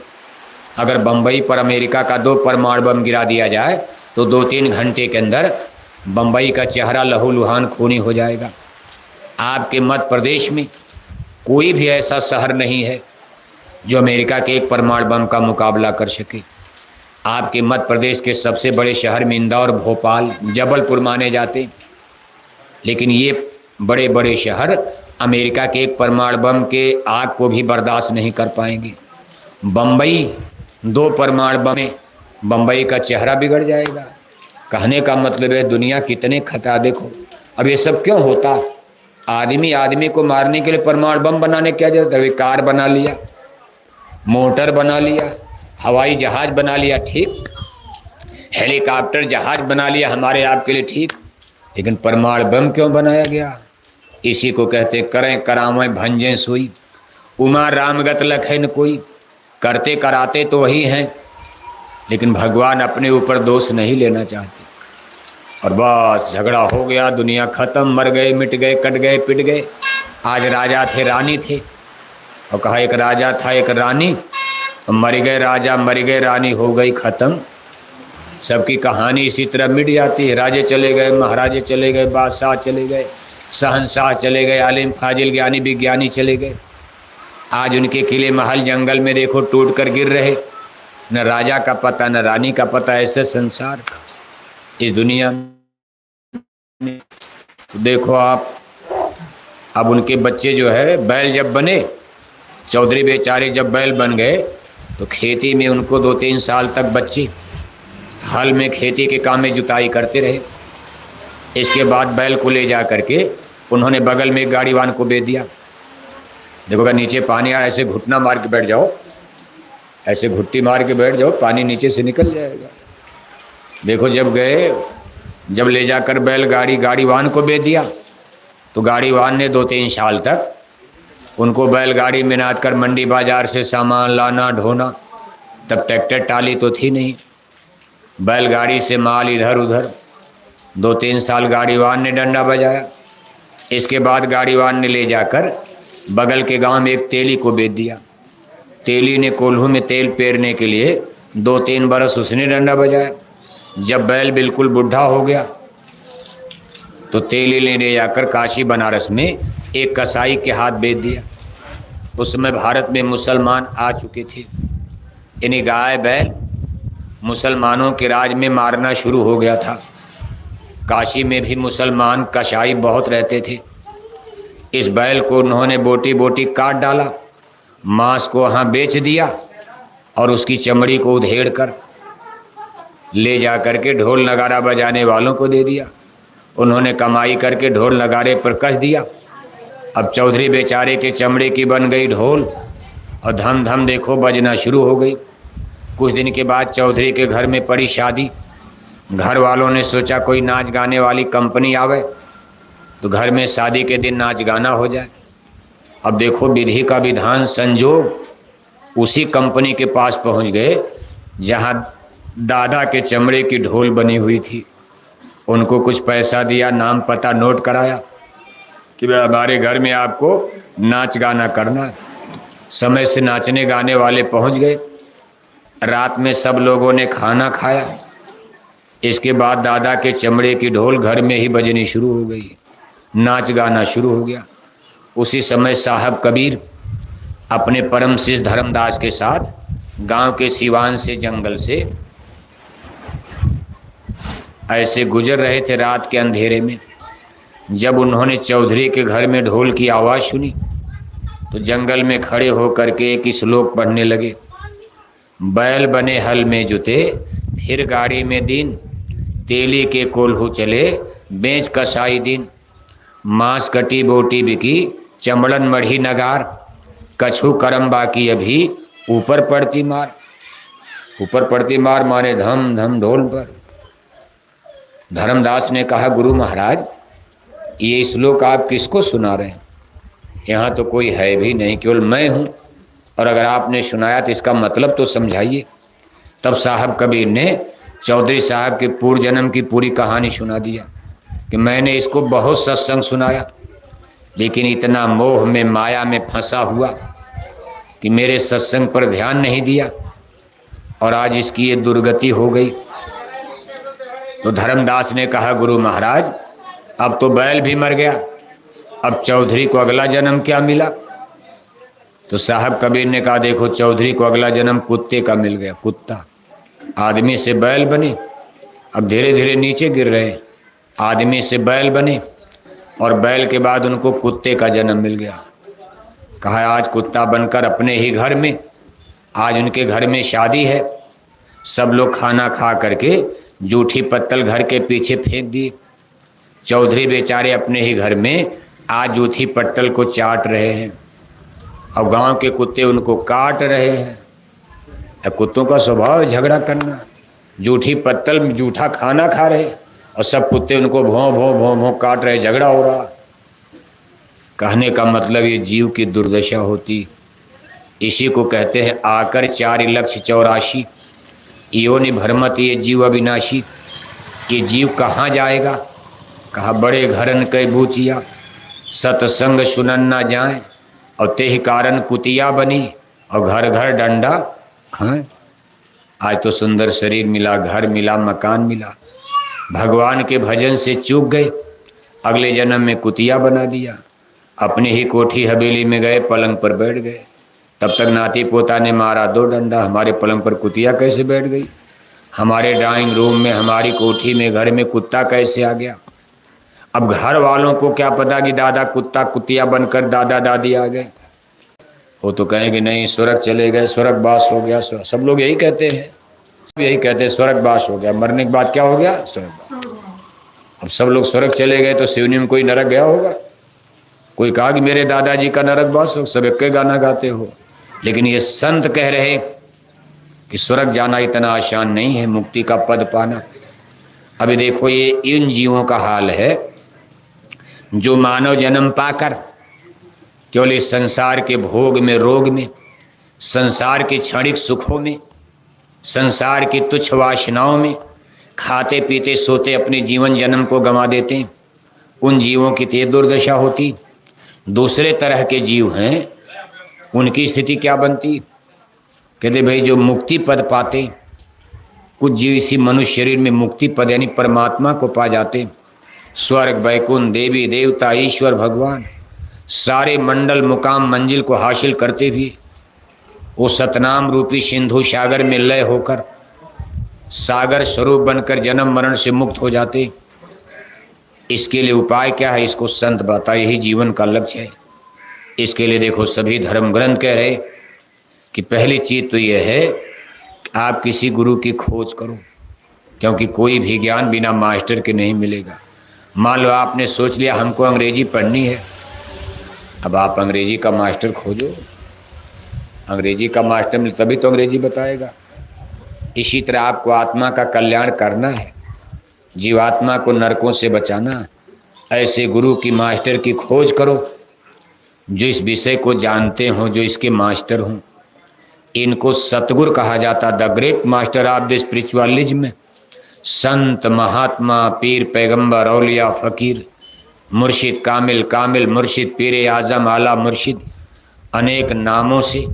A: अगर बम्बई पर अमेरिका का 2 परमाणु बम गिरा दिया जाए तो 2-3 घंटे के अंदर बम्बई का चेहरा लहूलुहान खूनी हो जाएगा। आपके मध्य प्रदेश में कोई भी ऐसा शहर नहीं है जो अमेरिका के 1 परमाणु बम का मुकाबला कर सके। आपके मध्य प्रदेश के सबसे बड़े शहर में इंदौर, भोपाल, जबलपुर माने जाते, लेकिन ये बड़े बड़े शहर अमेरिका के 1 परमाणु बम के आग को भी बर्दाश्त नहीं कर पाएंगे। बम्बई 2 परमाणु बम में बम्बई का चेहरा बिगड़ जाएगा। कहने का मतलब है दुनिया कितने खतरा। देखो अब ये सब क्यों होता। आदमी को मारने के लिए परमाणु बम बनाने क्या जरूरत है। कार बना लिया, मोटर बना लिया, हवाई जहाज बना लिया, ठीक, हेलीकॉप्टर जहाज बना लिया हमारे आपके लिए, ठीक, लेकिन परमाणु बम क्यों बनाया गया। इसी को कहते करें करावें भंजें सुई, उमा रामगत लखे न कोई। करते कराते तो वही हैं, लेकिन भगवान अपने ऊपर दोष नहीं लेना चाहते। और बस झगड़ा हो गया, दुनिया खत्म, मर गए, मिट गए, कट गए, पिट गए। आज राजा थे, रानी थे, और कहा एक राजा था, एक रानी, मर गए राजा, मर गए रानी, हो गई खत्म। सबकी कहानी इसी तरह मिट जाती है। राजे चले गए, महाराजे चले गए, बादशाह चले गए, शहंशाह चले गए, आलिम फाजिल ज्ञानी विज्ञानी चले गए। आज उनके किले महल जंगल में देखो टूट कर गिर रहे। न राजा का पता, न रानी का पता। ऐसे संसार इस दुनिया में देखो आप। अब उनके बच्चे जो है बैल जब बने, चौधरी बेचारे जब बैल बन गए तो खेती में उनको 2-3 साल तक बच्चे हल में खेती के काम में जुताई करते रहे। इसके बाद बैल को ले जा करके उन्होंने बगल में एक गाड़ीवान को बेच दिया। देखो अगर नीचे पानी आया, ऐसे घुटना मार के बैठ जाओ, ऐसे घुट्टी मार के बैठ जाओ, पानी नीचे से निकल जाएगा। देखो जब ले जाकर बैलगाड़ी गाड़ीवान को बेच दिया तो गाड़ीवान ने 2-3 साल तक उनको बैलगाड़ी में नाद कर मंडी बाजार से सामान लाना ढोना। तब ट्रैक्टर टाली तो थी नहीं, बैलगाड़ी से माल इधर उधर। 2-3 साल गाड़ीवान ने डंडा बजाया। इसके बाद गाड़ीवान ने ले जाकर बगल के गांव में एक तेली को बेच दिया। तेली ने कोल्हू में तेल पेरने के लिए 2-3 बरस उसने डंडा बजाया। जब बैल बिल्कुल बुढ़ा हो गया तो तेली ने ले जाकर काशी बनारस में एक कसाई के हाथ बेच दिया। उस समय भारत में मुसलमान आ चुके थे, यानी गाय बैल मुसलमानों के राज में मारना शुरू हो गया था। काशी में भी मुसलमान कसाई बहुत रहते थे। इस बैल को उन्होंने बोटी बोटी काट डाला, मांस को वहाँ बेच दिया और उसकी चमड़ी को उधेड़ कर ले जा करके ढोल नगारा बजाने वालों को दे दिया। उन्होंने कमाई करके ढोल नगारे पर कस दिया। अब चौधरी बेचारे के चमड़े की बन गई ढोल और धम धम देखो बजना शुरू हो गई। कुछ दिन के बाद चौधरी के घर में पड़ी शादी। घर वालों ने सोचा कोई नाच गाने वाली कंपनी आवे तो घर में शादी के दिन नाच गाना हो जाए। अब देखो विधि का विधान, संजोग उसी कंपनी के पास पहुंच गए जहां दादा के चमड़े की ढोल बनी हुई थी। उनको कुछ पैसा दिया, नाम पता नोट कराया कि भाई हमारे घर में आपको नाच गाना करना है। समय से नाचने गाने वाले पहुंच गए। रात में सब लोगों ने खाना खाया। इसके बाद दादा के चमड़े की ढोल घर में ही बजनी शुरू हो गई, नाच गाना शुरू हो गया। उसी समय साहब कबीर अपने परम शिष्य धर्मदास के साथ गांव के सिवान से जंगल से ऐसे गुजर रहे थे रात के अंधेरे में। जब उन्होंने चौधरी के घर में ढोल की आवाज़ सुनी तो जंगल में खड़े होकर के एक श्लोक पढ़ने लगे। बैल बने हल में जुते, फिर गाड़ी में दिन, तेली के कोल्हू चले, बेच कसाई दिन, मांस कटी बोटी बिकी, चमड़न मढ़ी नगार, कछु करम बाकी अभी, ऊपर पड़ती मार। ऊपर पड़ती मार मारे धम धम ढोल पर। धर्मदास ने कहा, गुरु महाराज ये श्लोक आप किसको सुना रहे हैं? यहाँ तो कोई है भी नहीं, केवल मैं हूँ, और अगर आपने सुनाया तो इसका मतलब तो समझाइए। तब साहब कबीर ने चौधरी साहब के पूर्व जन्म की पूरी कहानी सुना दिया कि मैंने इसको बहुत सत्संग सुनाया, लेकिन इतना मोह में माया में फंसा हुआ कि मेरे सत्संग पर ध्यान नहीं दिया और आज इसकी ये दुर्गति हो गई। तो धर्मदास ने कहा, गुरु महाराज अब तो बैल भी मर गया, अब चौधरी को अगला जन्म क्या मिला? तो साहब कबीर ने कहा, देखो चौधरी को अगला जन्म कुत्ते का मिल गया। कुत्ता आदमी से बैल बने, अब धीरे धीरे नीचे गिर रहे। आदमी से बैल बने और बैल के बाद उनको कुत्ते का जन्म मिल गया। कहा आज कुत्ता बनकर अपने ही घर में, आज उनके घर में शादी है, सब लोग खाना खा करके जूठी पत्तल घर के पीछे फेंक दिए। चौधरी बेचारे अपने ही घर में आज जूठी पत्तल को चाट रहे हैं और गांव के कुत्ते उनको काट रहे हैं। अब कुत्तों का स्वभाव है झगड़ा करना। जूठी पत्तल में जूठा खाना खा रहे और सब कुत्ते उनको भों भों भों भों काट रहे, झगड़ा हो रहा। कहने का मतलब ये जीव की दुर्दशा होती। इसी को कहते हैं आकर 4,84,000 योनि भरमत, ये जीव अविनाशी। ये जीव कहाँ जाएगा? कहा बड़े घरन कई बूचिया, सत्संग सुनन ना जाए, और ते ही कारण कुतिया बनी और घर घर डंडा खाएं। आज तो सुंदर शरीर मिला, घर मिला, मकान मिला, भगवान के भजन से चूक गए, अगले जन्म में कुतिया बना दिया। अपनी ही कोठी हवेली में गए, पलंग पर बैठ गए। तब तक नाती पोता ने मारा 2 डंडा, हमारे पलंग पर कुतिया कैसे बैठ गई? हमारे ड्राइंग रूम में, हमारी कोठी में, घर में कुत्ता कैसे आ गया? अब घर वालों को क्या पता कि दादा कुत्ता कुतिया बनकर दादा दादी आ गए। वो तो कहेंगे नहीं स्वर्ग चले गए, स्वर्गवास हो गया। सब लोग यही कहते हैं, सब यही कहते हैं स्वर्गवास हो गया, मरने के बाद क्या हो गया? स्वर्गवास। अब सब लोग स्वर्ग चले गए तो शिवनी में कोई नरक गया होगा? कोई कहा कि मेरे दादाजी का नरकवास हो? सब एक गाना गाते हो। लेकिन ये संत कह रहे कि स्वर्ग जाना इतना आसान नहीं है, मुक्ति का पद पाना। अभी देखो ये इन जीवों का हाल है जो मानव जन्म पाकर केवल इस संसार के भोग में, रोग में, संसार के क्षणिक सुखों में, संसार की तुच्छ वासनाओं में खाते पीते सोते अपने जीवन जन्म को गंवा देते हैं। उन जीवों की तेज दुर्दशा होती। दूसरे तरह के जीव हैं, उनकी स्थिति क्या बनती? कहते भाई जो मुक्ति पद पाते, कुछ जीव इसी मनुष्य शरीर में मुक्ति पद यानी परमात्मा को पा जाते। स्वर्ग वैकुंठ, देवी देवता, ईश्वर भगवान, सारे मंडल मुकाम मंजिल को हासिल करते भी वो सतनाम रूपी सिंधु सागर में लय होकर सागर स्वरूप बनकर जन्म मरण से मुक्त हो जाते। इसके लिए उपाय क्या है? इसको संत बताए, यही जीवन का लक्ष्य है। इसके लिए देखो सभी धर्म ग्रंथ कह रहे कि पहली चीज तो यह है कि आप किसी गुरु की खोज करो, क्योंकि कोई भी ज्ञान बिना मास्टर के नहीं मिलेगा। मान लो आपने सोच लिया हमको अंग्रेजी पढ़नी है, अब आप अंग्रेजी का मास्टर खोजो। अंग्रेजी का मास्टर मिले तभी तो अंग्रेजी बताएगा। इसी तरह आपको आत्मा का कल्याण करना है, जीवात्मा को नरकों से बचाना है। ऐसे गुरु की, मास्टर की खोज करो जो इस विषय को जानते हों, जो इसके मास्टर हों। इनको सतगुरु कहा जाता, the great master of the spiritualism. संत, महात्मा, पीर, पैगंबर, औलिया, फकीर, मुर्शिद, कामिल, कामिल मुर्शिद, पीर आजम, आला मुर्शिद, अनेक नामों से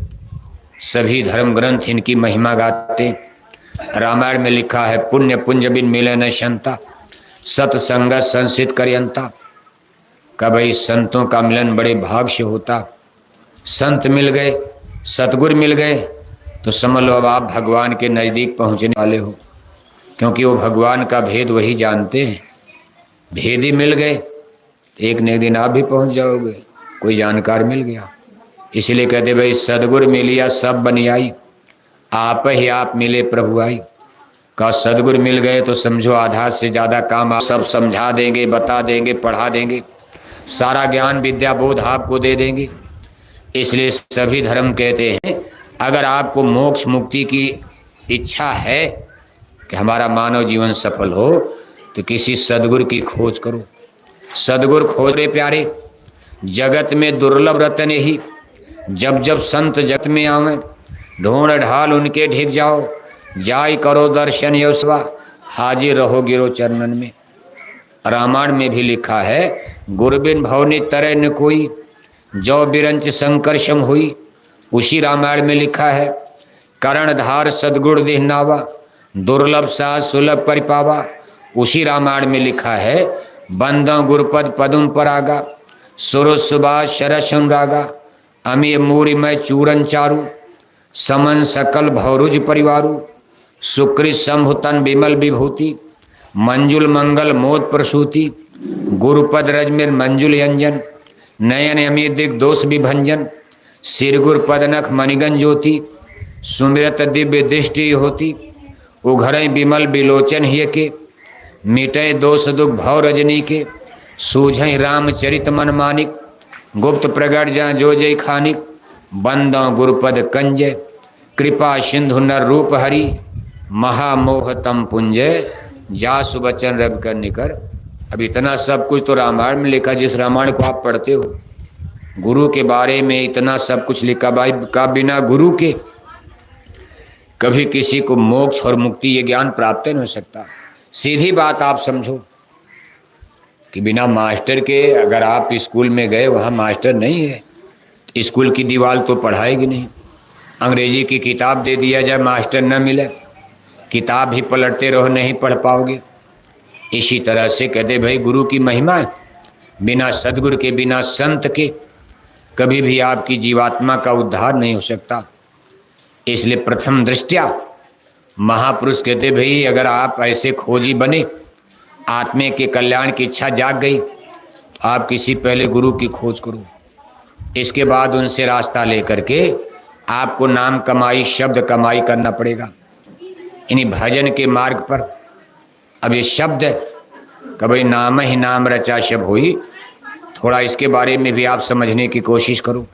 A: सभी धर्म ग्रंथ इनकी महिमा गाते। रामायण में लिखा है, पुण्य पुंज बिन मिले न शंता, सत्संगत संसित करयंता। का भाई संतों का मिलन बड़े भाग से होता। संत मिल गए, सतगुरु मिल गए तो समझ लो अब आप भगवान के नज़दीक पहुंचने वाले हो, क्योंकि वो भगवान का भेद वही जानते हैं। भेद ही मिल गए, एक न एक दिन आप भी पहुंच जाओगे, कोई जानकार मिल गया। इसलिए कहते भाई सदगुरु मिलिया सब बनियाई, आप ही आप मिले प्रभु आई। का सदगुरु मिल गए तो समझो आधा से ज़्यादा काम आप सब समझा देंगे, बता देंगे, पढ़ा देंगे, सारा ज्ञान विद्या बोध आपको दे देंगे। इसलिए सभी धर्म कहते हैं अगर आपको मोक्ष मुक्ति की इच्छा है कि हमारा मानव जीवन सफल हो तो किसी सदगुरु की खोज करो। सदगुरु खोज रे प्यारे, जगत में दुर्लभ रतन ही, जब जब संत जगत में आवे ढूंढ ढाल उनके ढिक जाओ, जाय करो दर्शन यशवा, हाजिर रहो गिरो चरणन में। रामायण में भी लिखा है, गुरबिन भवनी तरह न कोई, जो बिरंच संकर्षम हुई। उसी रामायण में लिखा है, कर्णधार सदगुण दिहनावा, दुर्लभ सा सुलभ परिपावा। उसी रामायण में लिखा है, बंदों गुरुपद पदुम परागा, सुर सुभाष शरस अनुरागा, अमी मूरी में चूरन चारू, समन सकल भौरुज परिवारु, सुकृत शंभुतन विमल विभूति, मंजुल मंगल मोद प्रसूति, गुरुपद रजमिर मंजुल यंजन, नयन अमी दिग दोष विभंजन, सिरगुर पदनख मणिगन ज्योति, सुमिरत दिव्य दृष्टि होती, उघरय विमल विलोचन हिय के, मिटय दोष दुख भव रजनी के, सूझय रामचरित मन मानिक, गुप्त प्रगट जा जो जय खानिक, बंदों गुरुपद कंजय, कृपा सिंधु नर रूप हरि, महामोह तम पुंजय, जा सुबचन रवि कर निकर। अब इतना सब कुछ तो रामायण में लिखा, जिस रामायण को आप पढ़ते हो। गुरु के बारे में इतना सब कुछ लिखा भाई, का बिना गुरु के कभी किसी को मोक्ष और मुक्ति ये ज्ञान प्राप्त नहीं हो सकता। सीधी बात आप समझो कि बिना मास्टर के अगर आप स्कूल में गए, वहाँ मास्टर नहीं है, तो स्कूल की दीवार तो पढ़ाएगी नहीं। अंग्रेजी की किताब दे दिया जाए, मास्टर न मिले, किताब ही पलटते रहो, नहीं पढ़ पाओगे। इसी तरह से कहते भाई गुरु की महिमा है, बिना सदगुरु के, बिना संत के कभी भी आपकी जीवात्मा का उद्धार नहीं हो सकता। इसलिए प्रथम दृष्टया महापुरुष कहते भाई अगर आप ऐसे खोजी बने, आत्मे के कल्याण की इच्छा जाग गई, तो आप किसी पहले गुरु की खोज करो। इसके बाद उनसे रास्ता लेकर के आपको नाम कमाई, शब्द कमाई करना पड़ेगा इन्हीं भजन के मार्ग पर। अब ये शब्द कभी नाम ही नाम रचा शब हुई, थोड़ा इसके बारे में भी आप समझने की कोशिश करो।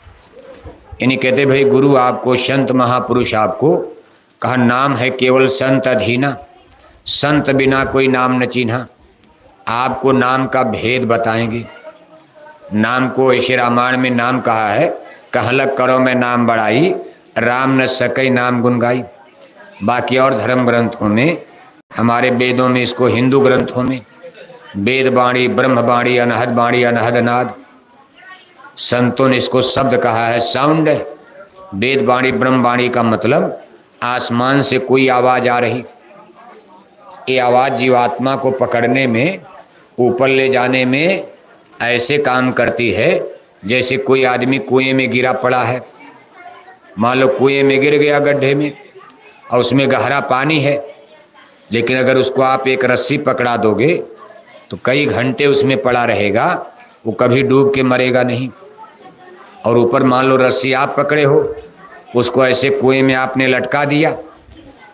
A: इन्हीं कहते भाई गुरु आपको, संत महापुरुष आपको कहा नाम है केवल संत अधीना, संत बिना कोई नाम न चिन्हा। आपको नाम का भेद बताएंगे। नाम को ऐसे रामायण में नाम कहा है, कहलक करो मैं नाम बढ़ाई, राम न सकई नाम गुन गाई। बाकी और धर्म ग्रंथों में, हमारे वेदों में, इसको हिंदू ग्रंथों में वेद बाणी, ब्रह्म बाणी, अनहद बाणी, अनहद नाद, संतों ने इसको शब्द कहा है, साउंड। वेद बाणी, ब्रह्म बाणी का मतलब आसमान से कोई आवाज आ रही, ये आवाज जीवात्मा को पकड़ने में, ऊपर ले जाने में ऐसे काम करती है जैसे कोई आदमी कुएं में गिरा पड़ा है। मान लो कुएं में गिर गया गड्ढे में और उसमें गहरा पानी है, लेकिन अगर उसको आप एक रस्सी पकड़ा दोगे तो कई घंटे उसमें पड़ा रहेगा, वो कभी डूब के मरेगा नहीं। और ऊपर मान लो रस्सी आप पकड़े हो, उसको ऐसे कुएं में आपने लटका दिया,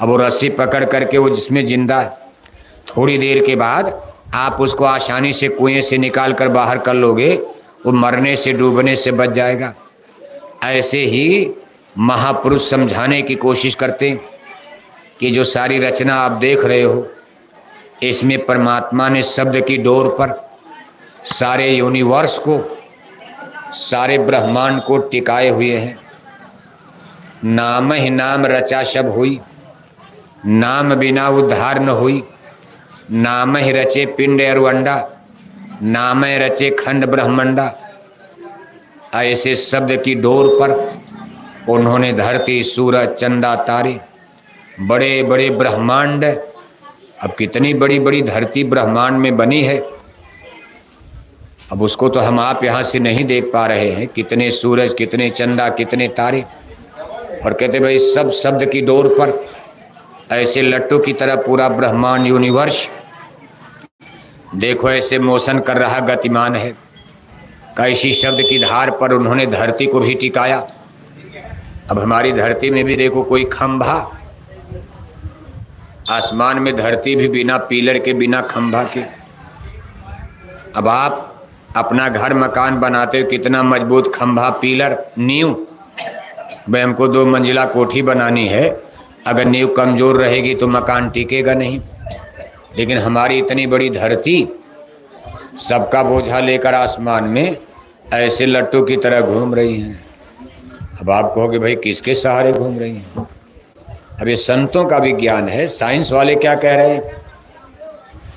A: अब वो रस्सी पकड़ करके वो जिसमें जिंदा है, थोड़ी देर के बाद आप उसको आसानी से कुएं से निकाल कर बाहर कर लोगे, वो मरने से, डूबने से बच जाएगा। ऐसे ही महापुरुष समझाने की कोशिश करते हैं। कि जो सारी रचना आप देख रहे हो, इसमें परमात्मा ने शब्द की डोर पर सारे यूनिवर्स को, सारे ब्रह्मांड को टिकाए हुए हैं। नाम ही नाम रचा सब हुई, नाम बिना उद्धार न हुई। नाम ही रचे पिंड और अंडा, नाम ही रचे खंड ब्रह्मंडा। ऐसे शब्द की डोर पर उन्होंने धरती, सूरज, चंदा, तारे, बड़े बड़े ब्रह्मांड, अब कितनी बड़ी बड़ी धरती ब्रह्मांड में बनी है, अब उसको तो हम आप यहाँ से नहीं देख पा रहे हैं। कितने सूरज, कितने चंदा, कितने तारे, और कहते भाई सब शब्द की डोर पर ऐसे लट्टू की तरह पूरा ब्रह्मांड यूनिवर्स देखो ऐसे मोशन कर रहा, गतिमान है। कैसी शब्द की धार पर उन्होंने धरती को भी टिकाया। अब हमारी धरती में भी देखो कोई खंभा, आसमान में धरती भी बिना पिलर के, बिना खंभा के। अब आप अपना घर मकान बनाते हो, कितना मजबूत खंभा, पिलर, नींव। भाई हमको 2 मंजिला कोठी बनानी है, अगर नींव कमजोर रहेगी तो मकान टिकेगा नहीं। लेकिन हमारी इतनी बड़ी धरती सबका बोझा लेकर आसमान में ऐसे लट्टू की तरह घूम रही हैं। अब आप कहोगे भाई किसके सहारे घूम रही हैं? अब ये संतों का विज्ञान है। साइंस वाले क्या कह रहे हैं?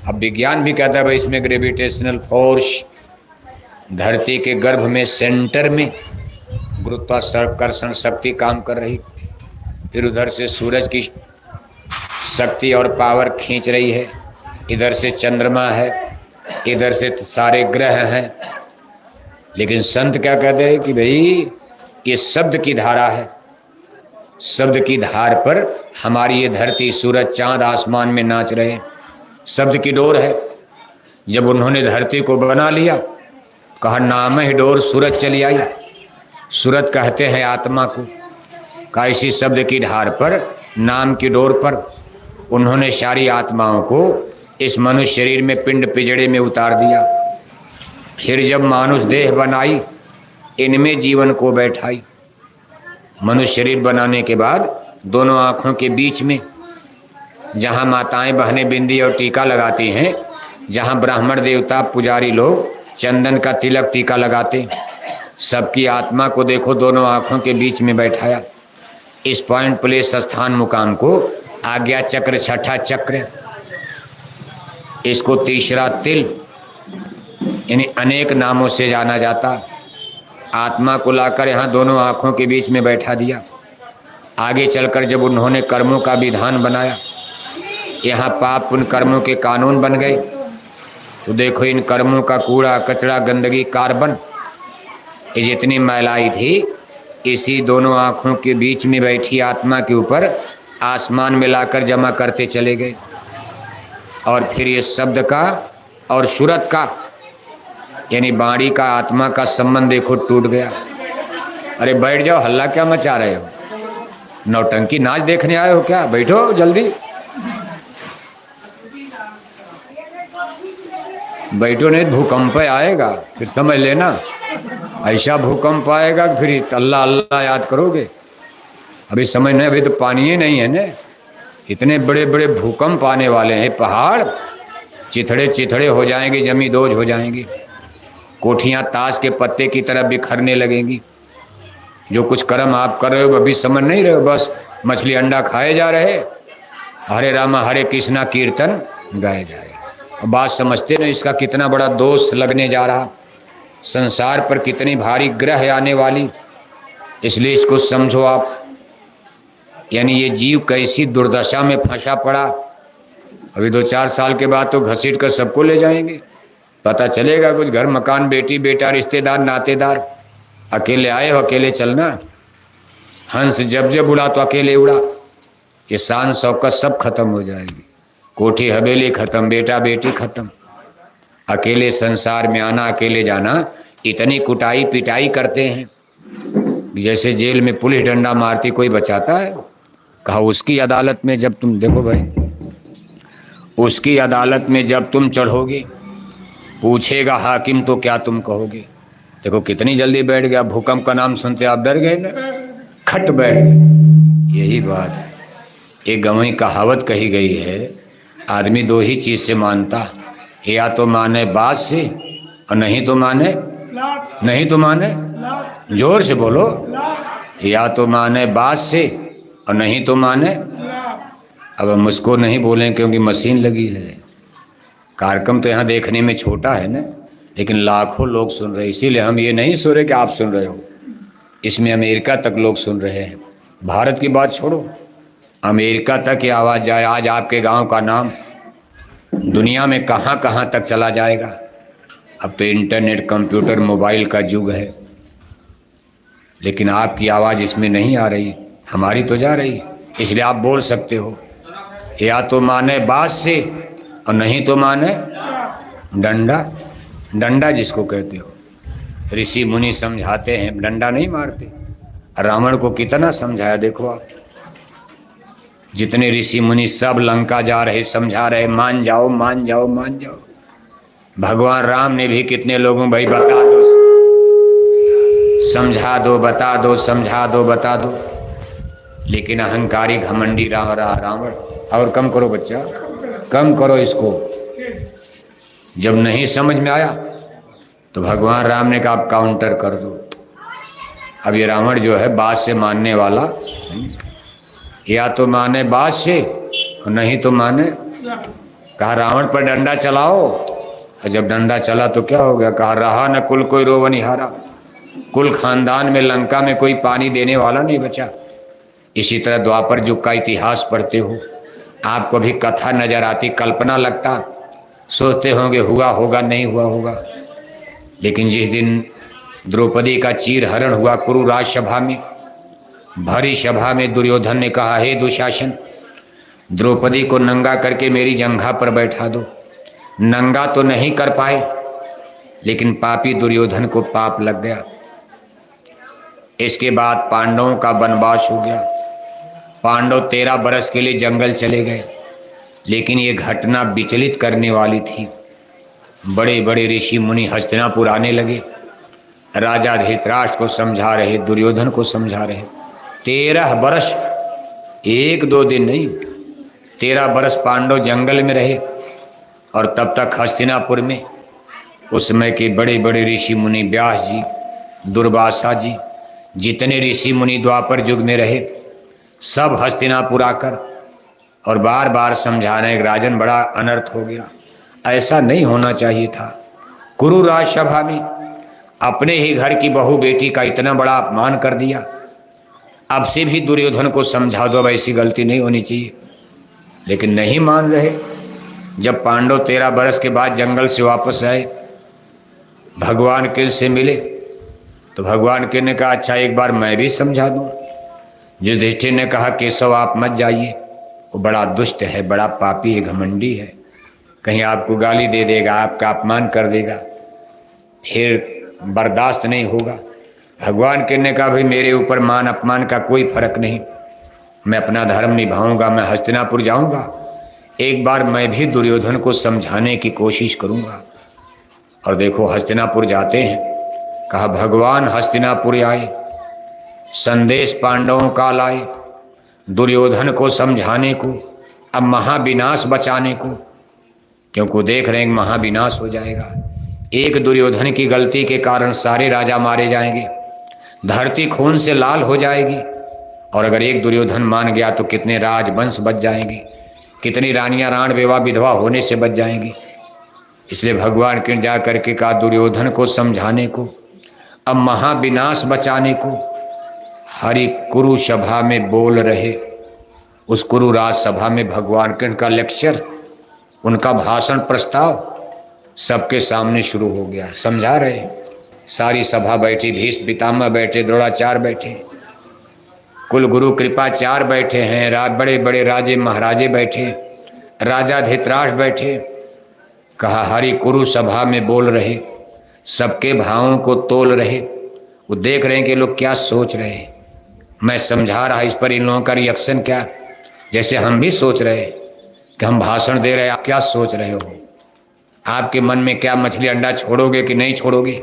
A: अब विज्ञान भी कहता है भाई इसमें ग्रेविटेशनल फोर्स, धरती के गर्भ में सेंटर में गुरुत्वाकर्षण शक्ति काम कर रही, फिर उधर से सूरज की शक्ति और पावर खींच रही है, इधर से चंद्रमा है, इधर से सारे ग्रह हैं। लेकिन संत क्या कहते हैं कि भाई ये शब्द की धारा है, शब्द की धार पर हमारी ये धरती, सूरज, चांद आसमान में नाच रहे, शब्द की डोर है। जब उन्होंने धरती को बना लिया, कहा नाम ही डोर सूरज चली आई। सूरज कहते हैं आत्मा को। का इसी शब्द की धार पर, नाम की डोर पर उन्होंने सारी आत्माओं को इस मनुष्य शरीर में, पिंड पिजड़े में उतार दिया। फिर जब मानुष देह बनाई, इनमें जीवन को बैठाई। मनुष्य शरीर बनाने के बाद दोनों आँखों के बीच में, जहाँ माताएं बहनें बिंदी और टीका लगाती हैं, जहाँ ब्राह्मण देवता पुजारी लोग चंदन का तिलक टीका लगाते, सबकी आत्मा को देखो दोनों आँखों के बीच में बैठाया। इस पॉइंट प्लेस स्थान मुकाम को आज्ञा चक्र, छठा चक्र, इसको तीसरा तिल, यानी अनेक नामों से जाना जाता। आत्मा को लाकर यहाँ दोनों आँखों के बीच में बैठा दिया। आगे चलकर जब उन्होंने कर्मों का विधान बनाया, यहाँ पाप पुण्य कर्मों के कानून बन गए, तो देखो इन कर्मों का कूड़ा कचरा, गंदगी, कार्बन, ये जितनी मैलाई थी, इसी दोनों आँखों के बीच में बैठी आत्मा के ऊपर आसमान में लाकर जमा करते चले गए। और फिर ये शब्द का और सूरत का, यानी बाणी का, आत्मा का संबंध देखो टूट गया। अरे बैठ जाओ, हल्ला क्या मचा रहे हो? नौटंकी नाच देखने आए हो क्या? बैठो जल्दी, बैठो नहीं भूकंप आएगा, फिर समझ लेना। ऐसा भूकंप आएगा फिर अल्लाह अल्लाह याद करोगे। अभी समझ नहीं, अभी तो पानी ही नहीं है ना। इतने बड़े बड़े भूकंप आने वाले हैं, पहाड़ चिथड़े चिथड़े हो जाएंगे, जमींदोज हो जाएंगी, कोठियाँ ताश के पत्ते की तरह बिखरने लगेंगी। जो कुछ कर्म आप कर रहे हो अभी समझ नहीं रहे हो, बस मछली अंडा खाए जा रहे, हरे रामा हरे कृष्णा कीर्तन गाए जा रहे। बात समझते नहीं, इसका कितना बड़ा दोष लगने जा रहा, संसार पर कितनी भारी ग्रह आने वाली। इसलिए इसको समझो आप, यानी ये जीव कैसी दुर्दशा में फंसा पड़ा। अभी 2-4 साल के बाद तो घसीट कर सबको ले जाएंगे, पता चलेगा कुछ घर मकान, बेटी बेटा, रिश्तेदार, नातेदार। अकेले आए हो अकेले चलना। हंस जब जब उड़ा तो अकेले उड़ा। ये शान शौकत सब खत्म हो जाएगी, कोठी हवेली खत्म, बेटा बेटी खत्म। अकेले संसार में आना, अकेले जाना, इतनी कुटाई पिटाई करते हैं जैसे जेल में पुलिस डंडा मारती कोई बचाता है। कहा उसकी अदालत में जब तुम, देखो भाई, उसकी अदालत में जब तुम चढ़ोगे, पूछेगा हाकिम तो क्या तुम कहोगे। देखो कितनी जल्दी बैठ गया। भूकंप का नाम सुनते आप डर गए ना, खट बैठ गए। यही बात है, एक गंवई कहावत कही गई है, आदमी दो ही चीज से मानता, या तो माने बात से और नहीं तो माने जोर से बोलो, या तो माने बात से और नहीं तो माने। अब हम उसको नहीं बोलें क्योंकि मशीन लगी है। कार्यक्रम तो यहाँ देखने में छोटा है ना, लेकिन लाखों लोग सुन रहे, इसीलिए हम ये नहीं सुन रहे कि आप सुन रहे हो, इसमें अमेरिका तक लोग सुन रहे हैं। भारत की बात छोड़ो, अमेरिका तक ये आवाज़ जाए। आज आपके गांव का नाम दुनिया में कहाँ कहाँ तक चला जाएगा। अब तो इंटरनेट, कंप्यूटर, मोबाइल का युग है, लेकिन आपकी आवाज़ इसमें नहीं आ रही, हमारी तो जा रही। इसलिए आप बोल सकते हो, या तो माने बात से और नहीं तो माने डंडा। डंडा जिसको कहते हो, ऋषि मुनि समझाते हैं, डंडा नहीं मारते। रावण को कितना समझाया देखो आप, जितने ऋषि मुनि सब लंका जा रहे, समझा रहे, मान जाओ मान जाओ मान जाओ। भगवान राम ने भी कितने लोगों, भाई बता दो, समझा दो, बता दो, समझा दो, बता दो, लेकिन अहंकारी घमंडी रावण। और कम करो बच्चा, कम करो इसको। जब नहीं समझ में आया तो भगवान राम ने कहा आप काउंटर कर दो। अब ये रावण जो है बात से मानने वाला, या तो माने बात से और नहीं तो माने। कहा रावण पर डंडा चलाओ, और जब डंडा चला तो क्या हो गया, कहा रहा न कुल कोई रोवनिहारा। कुल खानदान में लंका में कोई पानी देने वाला नहीं बचा। इसी तरह द्वापर युग का इतिहास पढ़ते हो, आपको भी कथा नजर आती, कल्पना लगता, सोचते होंगे हुआ होगा नहीं हुआ होगा। लेकिन जिस दिन द्रौपदी का चीर हरण हुआ कुरु राजसभा में, भरी सभा में दुर्योधन ने कहा, हे दुशासन, द्रौपदी को नंगा करके मेरी जंघा पर बैठा दो। नंगा तो नहीं कर पाए, लेकिन पापी दुर्योधन को पाप लग गया। इसके बाद पांडवों का वनवास हो गया। पांडव 13 बरस के लिए जंगल चले गए, लेकिन ये घटना विचलित करने वाली थी। बड़े बड़े ऋषि मुनि हस्तिनापुर आने लगे, राजा धृतराष्ट्र को समझा रहे, दुर्योधन को समझा रहे। 13 बरस, 1-2 दिन नहीं, 13 बरस पांडव जंगल में रहे। और तब तक हस्तिनापुर में उस समय के बड़े बड़े ऋषि मुनि, व्यास जी, दुर्वासा जी, जितने ऋषि मुनि द्वापर युग में रहे, सब हस्तिनापुर आकर और बार बार समझा रहे हैं, राजन बड़ा अनर्थ हो गया, ऐसा नहीं होना चाहिए था। कुरु राजसभा में अपने ही घर की बहू बेटी का इतना बड़ा अपमान कर दिया। अब से भी दुर्योधन को समझा दो, ऐसी गलती नहीं होनी चाहिए, लेकिन नहीं मान रहे। जब पांडव 13 बरस के बाद जंगल से वापस आए, भगवान कृष्ण से मिले, तो भगवान कृष्ण ने कहा अच्छा एक बार मैं भी समझा दूं। युधिष्ठिर ने कहा केशव आप मत जाइए, वो बड़ा दुष्ट है, बड़ा पापी है, घमंडी है, कहीं आपको गाली दे देगा, आपका अपमान कर देगा, फिर बर्दाश्त नहीं होगा। भगवान कृष्ण ने कहा भाई मेरे ऊपर मान अपमान का कोई फर्क नहीं, मैं अपना धर्म निभाऊंगा, मैं हस्तिनापुर जाऊंगा, एक बार मैं भी दुर्योधन को समझाने की कोशिश करूंगा। और देखो हस्तिनापुर जाते हैं, कहा भगवान हस्तिनापुर आए, संदेश पांडवों का लाए, दुर्योधन को समझाने को, अब महाविनाश बचाने को, क्योंकि देख रहे हैं महाविनाश हो जाएगा। एक दुर्योधन की गलती के कारण सारे राजा मारे जाएंगे, धरती खून से लाल हो जाएगी। और अगर एक दुर्योधन मान गया तो कितने राजवंश बच जाएंगे, कितनी रानियां राण बेवा विधवा होने से बच जाएंगी। इसलिए भगवान कृष्ण जा करके कहा दुर्योधन को समझाने को, अब महाविनाश बचाने को। हरि कुरु सभा में बोल रहे, उस कुरु राज सभा में भगवान कृष्ण का लेक्चर, उनका भाषण प्रस्ताव सबके सामने शुरू हो गया, समझा रहे। सारी सभा बैठी, भीष्म पितामह बैठे, द्रोणाचार्य बैठे, कुल गुरु कृपाचार्य बैठे हैं, बड़े बड़े राजे महाराजे बैठे, राजा धृतराष्ट्र बैठे। कहा हरि कुरु सभा में बोल रहे, सबके भावों को तोल रहे, वो देख रहे हैं कि लोग क्या सोच रहे हैं। मैं समझा रहा, इस पर इन लोगों का रिएक्शन क्या, जैसे हम भी सोच रहे हैं कि हम भाषण दे रहे हैं, आप क्या सोच रहे हो, आपके मन में क्या मछली अंडा छोड़ोगे कि नहीं छोड़ोगे।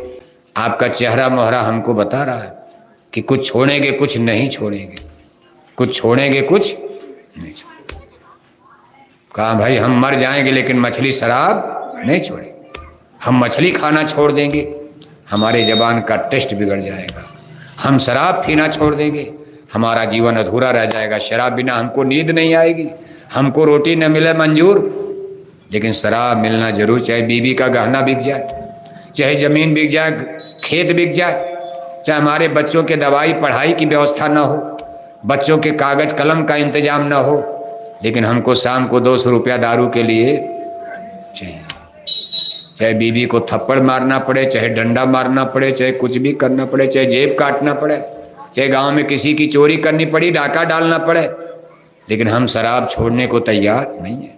A: आपका चेहरा मोहरा हमको बता रहा है कि कुछ छोड़ेंगे कुछ नहीं छोड़ेंगे, कुछ छोड़ेंगे कुछ नहीं छोड़ेंगे। कहा भाई हम मर जाएंगे लेकिन मछली शराब नहीं छोड़ेंगे। हम मछली खाना छोड़ देंगे, हमारे जबान का टेस्ट बिगड़ जाएगा। हम शराब पीना छोड़ देंगे, हमारा जीवन अधूरा रह जाएगा। शराब बिना हमको नींद नहीं आएगी, हमको रोटी न मिले मंजूर, लेकिन शराब मिलना जरूर। चाहे बीवी का गहना बिक जाए, चाहे जमीन बिक जाए, खेत बिक जाए, चाहे हमारे बच्चों के दवाई पढ़ाई की व्यवस्था ना हो, बच्चों के कागज कलम का इंतजाम ना हो, लेकिन हमको शाम को 200 रुपया दारू के लिए चाहिए। चाहे बीवी को थप्पड़ मारना पड़े, चाहे डंडा मारना पड़े, चाहे कुछ भी करना पड़े, चाहे जेब काटना पड़े, चाहे गांव में किसी की चोरी करनी पड़ी, डाका डालना पड़े, लेकिन हम शराब छोड़ने को तैयार नहीं है।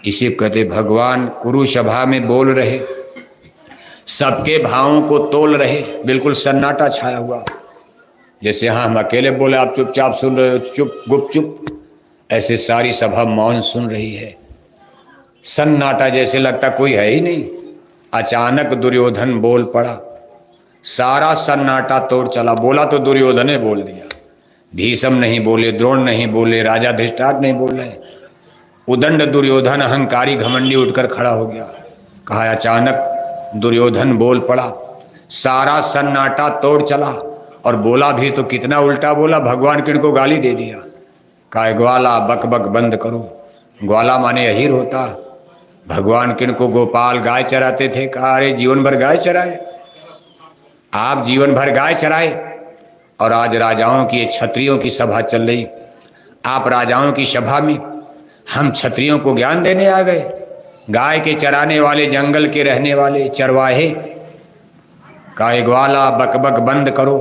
A: इसी कहते भगवान कुरुसभा में बोल रहे, सबके भावों को तोल रहे, बिल्कुल सन्नाटा छाया हुआ। जैसे हाँ हम अकेले बोले, आप चुपचाप सुन रहे हो, चुप गुपचुप, ऐसे सारी सभा मौन सुन रही है। सन्नाटा, जैसे लगता कोई है ही नहीं। अचानक दुर्योधन बोल पड़ा, सारा सन्नाटा तोड़ चला। बोला तो दुर्योधन ने बोल दिया, भीष्म नहीं बोले, द्रोण नहीं बोले, राजा धृतराष्ट्र नहीं बोले। उदंड दुर्योधन अहंकारी घमंडी उठकर खड़ा हो गया। कहा अचानक दुर्योधन बोल पड़ा, सारा सन्नाटा तोड़ चला, और बोला भी तो कितना उल्टा बोला, भगवान कृष्ण को गाली दे दिया। कहा ग्वाला बक बक बंद करो। ग्वाला माने अहीर होता। भगवान कृष्ण को गोपाल गाय चराते थे। कहा अरे जीवन भर गाय चराए, आप जीवन भर गाय चराए, और आज राजाओं की, क्षत्रियों की सभा चल रही, आप राजाओं की सभा में हम क्षत्रियों को ज्ञान देने आ गए। गाय के चराने वाले, जंगल के रहने वाले चरवाहे। कहा ग्वाला बक बक बंद करो,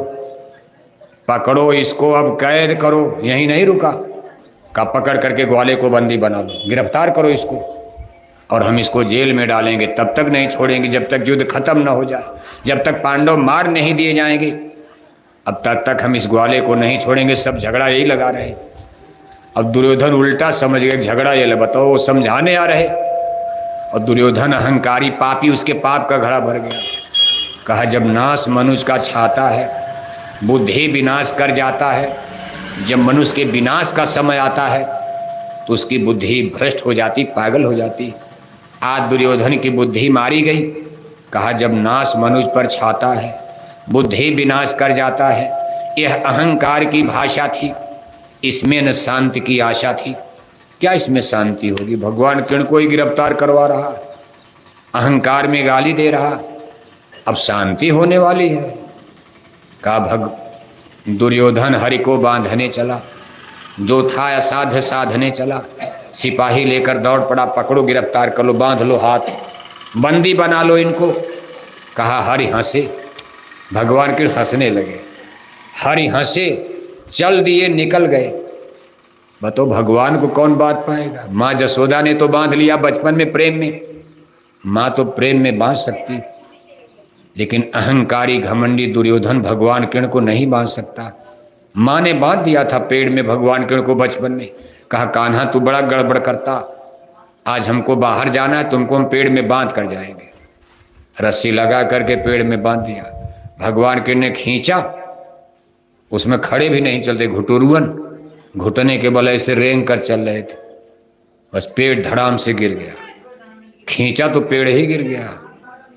A: पकड़ो इसको, अब कैद करो। यहीं नहीं रुका, का पकड़ करके ग्वाले को बंदी बना लो, गिरफ्तार करो इसको, और हम इसको जेल में डालेंगे। तब तक नहीं छोड़ेंगे जब तक युद्ध खत्म ना हो जाए, जब तक पांडव मार नहीं दिए जाएंगे, अब तब तक हम इस ग्वाले को नहीं छोड़ेंगे। सब झगड़ा यही लगा रहे। अब दुर्योधन उल्टा समझ गए, झगड़ा ये बताओ, वो समझाने आ रहे, और दुर्योधन अहंकारी पापी, उसके पाप का घड़ा भर गया। कहा जब नाश मनुष्य का छाता है, बुद्धि विनाश कर जाता है। जब मनुष्य के विनाश का समय आता है तो उसकी बुद्धि भ्रष्ट हो जाती, पागल हो जाती। आज दुर्योधन की बुद्धि मारी गई। कहा जब नाश मनुष्य पर छाता है, बुद्धि विनाश कर जाता है। यह अहंकार की भाषा थी, इसमें न शांति की आशा थी। क्या इसमें शांति होगी? भगवान कृष्ण को ही गिरफ्तार करवा रहा, अहंकार में गाली दे रहा, अब शांति होने वाली है? कहा दुर्योधन हरि को बांधने चला, जो था असाध्य साधने चला। सिपाही लेकर दौड़ पड़ा, पकड़ो, गिरफ्तार कर लो, बांध लो हाथ, बंदी बना लो इनको। कहा हरि हंसे, भगवान कृष्ण हंसने लगे। हरि हंसे, चल दिए, निकल गए। बताओ भगवान को कौन बांध पाएगा? माँ जसोदा ने तो बांध लिया बचपन में प्रेम में, माँ तो प्रेम में बांध सकती, लेकिन अहंकारी घमंडी दुर्योधन भगवान कृष्ण को नहीं बांध सकता। माँ ने बांध दिया था पेड़ में भगवान कृष्ण को बचपन में। कहा कान्हा तू बड़ा गड़बड़ करता, आज हमको बाहर जाना है, तुमको हम पेड़ में बांध कर जाएंगे। रस्सी लगा करके पेड़ में बांध दिया। भगवान कृष्ण ने खींचा, उसमें खड़े भी नहीं चलते, घुटुरुअन, घुटने के बल ऐसे रेंग कर चल रहे थे। बस पेड़ धड़ाम से गिर गया, खींचा तो पेड़ ही गिर गया।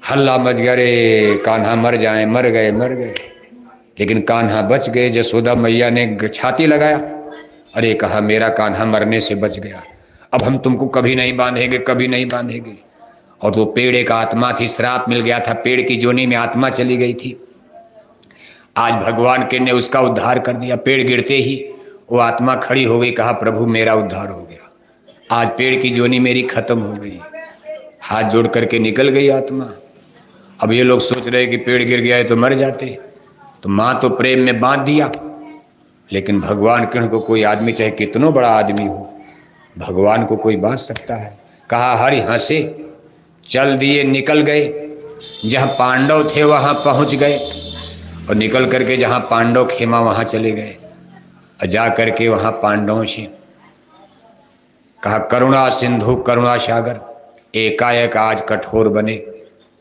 A: हल्ला मच गया, रे कान्हा मर जाए, मर गए, मर गए। लेकिन कान्हा बच गए। जसोदा मैया ने छाती लगाया, अरे कहा मेरा कान्हा मरने से बच गया, अब हम तुमको कभी नहीं बांधेंगे, कभी नहीं बांधेंगे। और वो पेड़ एक आत्मा थी, श्राप मिल गया था, पेड़ की जोनी में आत्मा चली गई थी। आज भगवान के ने उसका उद्धार कर दिया। पेड़ गिरते ही वो आत्मा खड़ी हो गई, कहा प्रभु मेरा उद्धार हो गया, आज पेड़ की जोनी मेरी खत्म हो गई। हाथ जोड़ करके निकल गई आत्मा। अब ये लोग सोच रहे कि पेड़ गिर गया है तो मर जाते, तो माँ तो प्रेम में बांध दिया, लेकिन भगवान कृष्ण को कोई आदमी, चाहे कितनो बड़ा आदमी हो, भगवान को कोई बांध सकता है? कहा हरि हंसे, चल दिए, निकल गए। जहाँ पांडव थे वहाँ पहुँच गए, और निकल करके जहाँ पांडव खेमा वहाँ चले गए। और जा करके वहाँ पांडवों से कहा करुणा सिंधु करुणा सागर, एकाएक आज कठोर बने।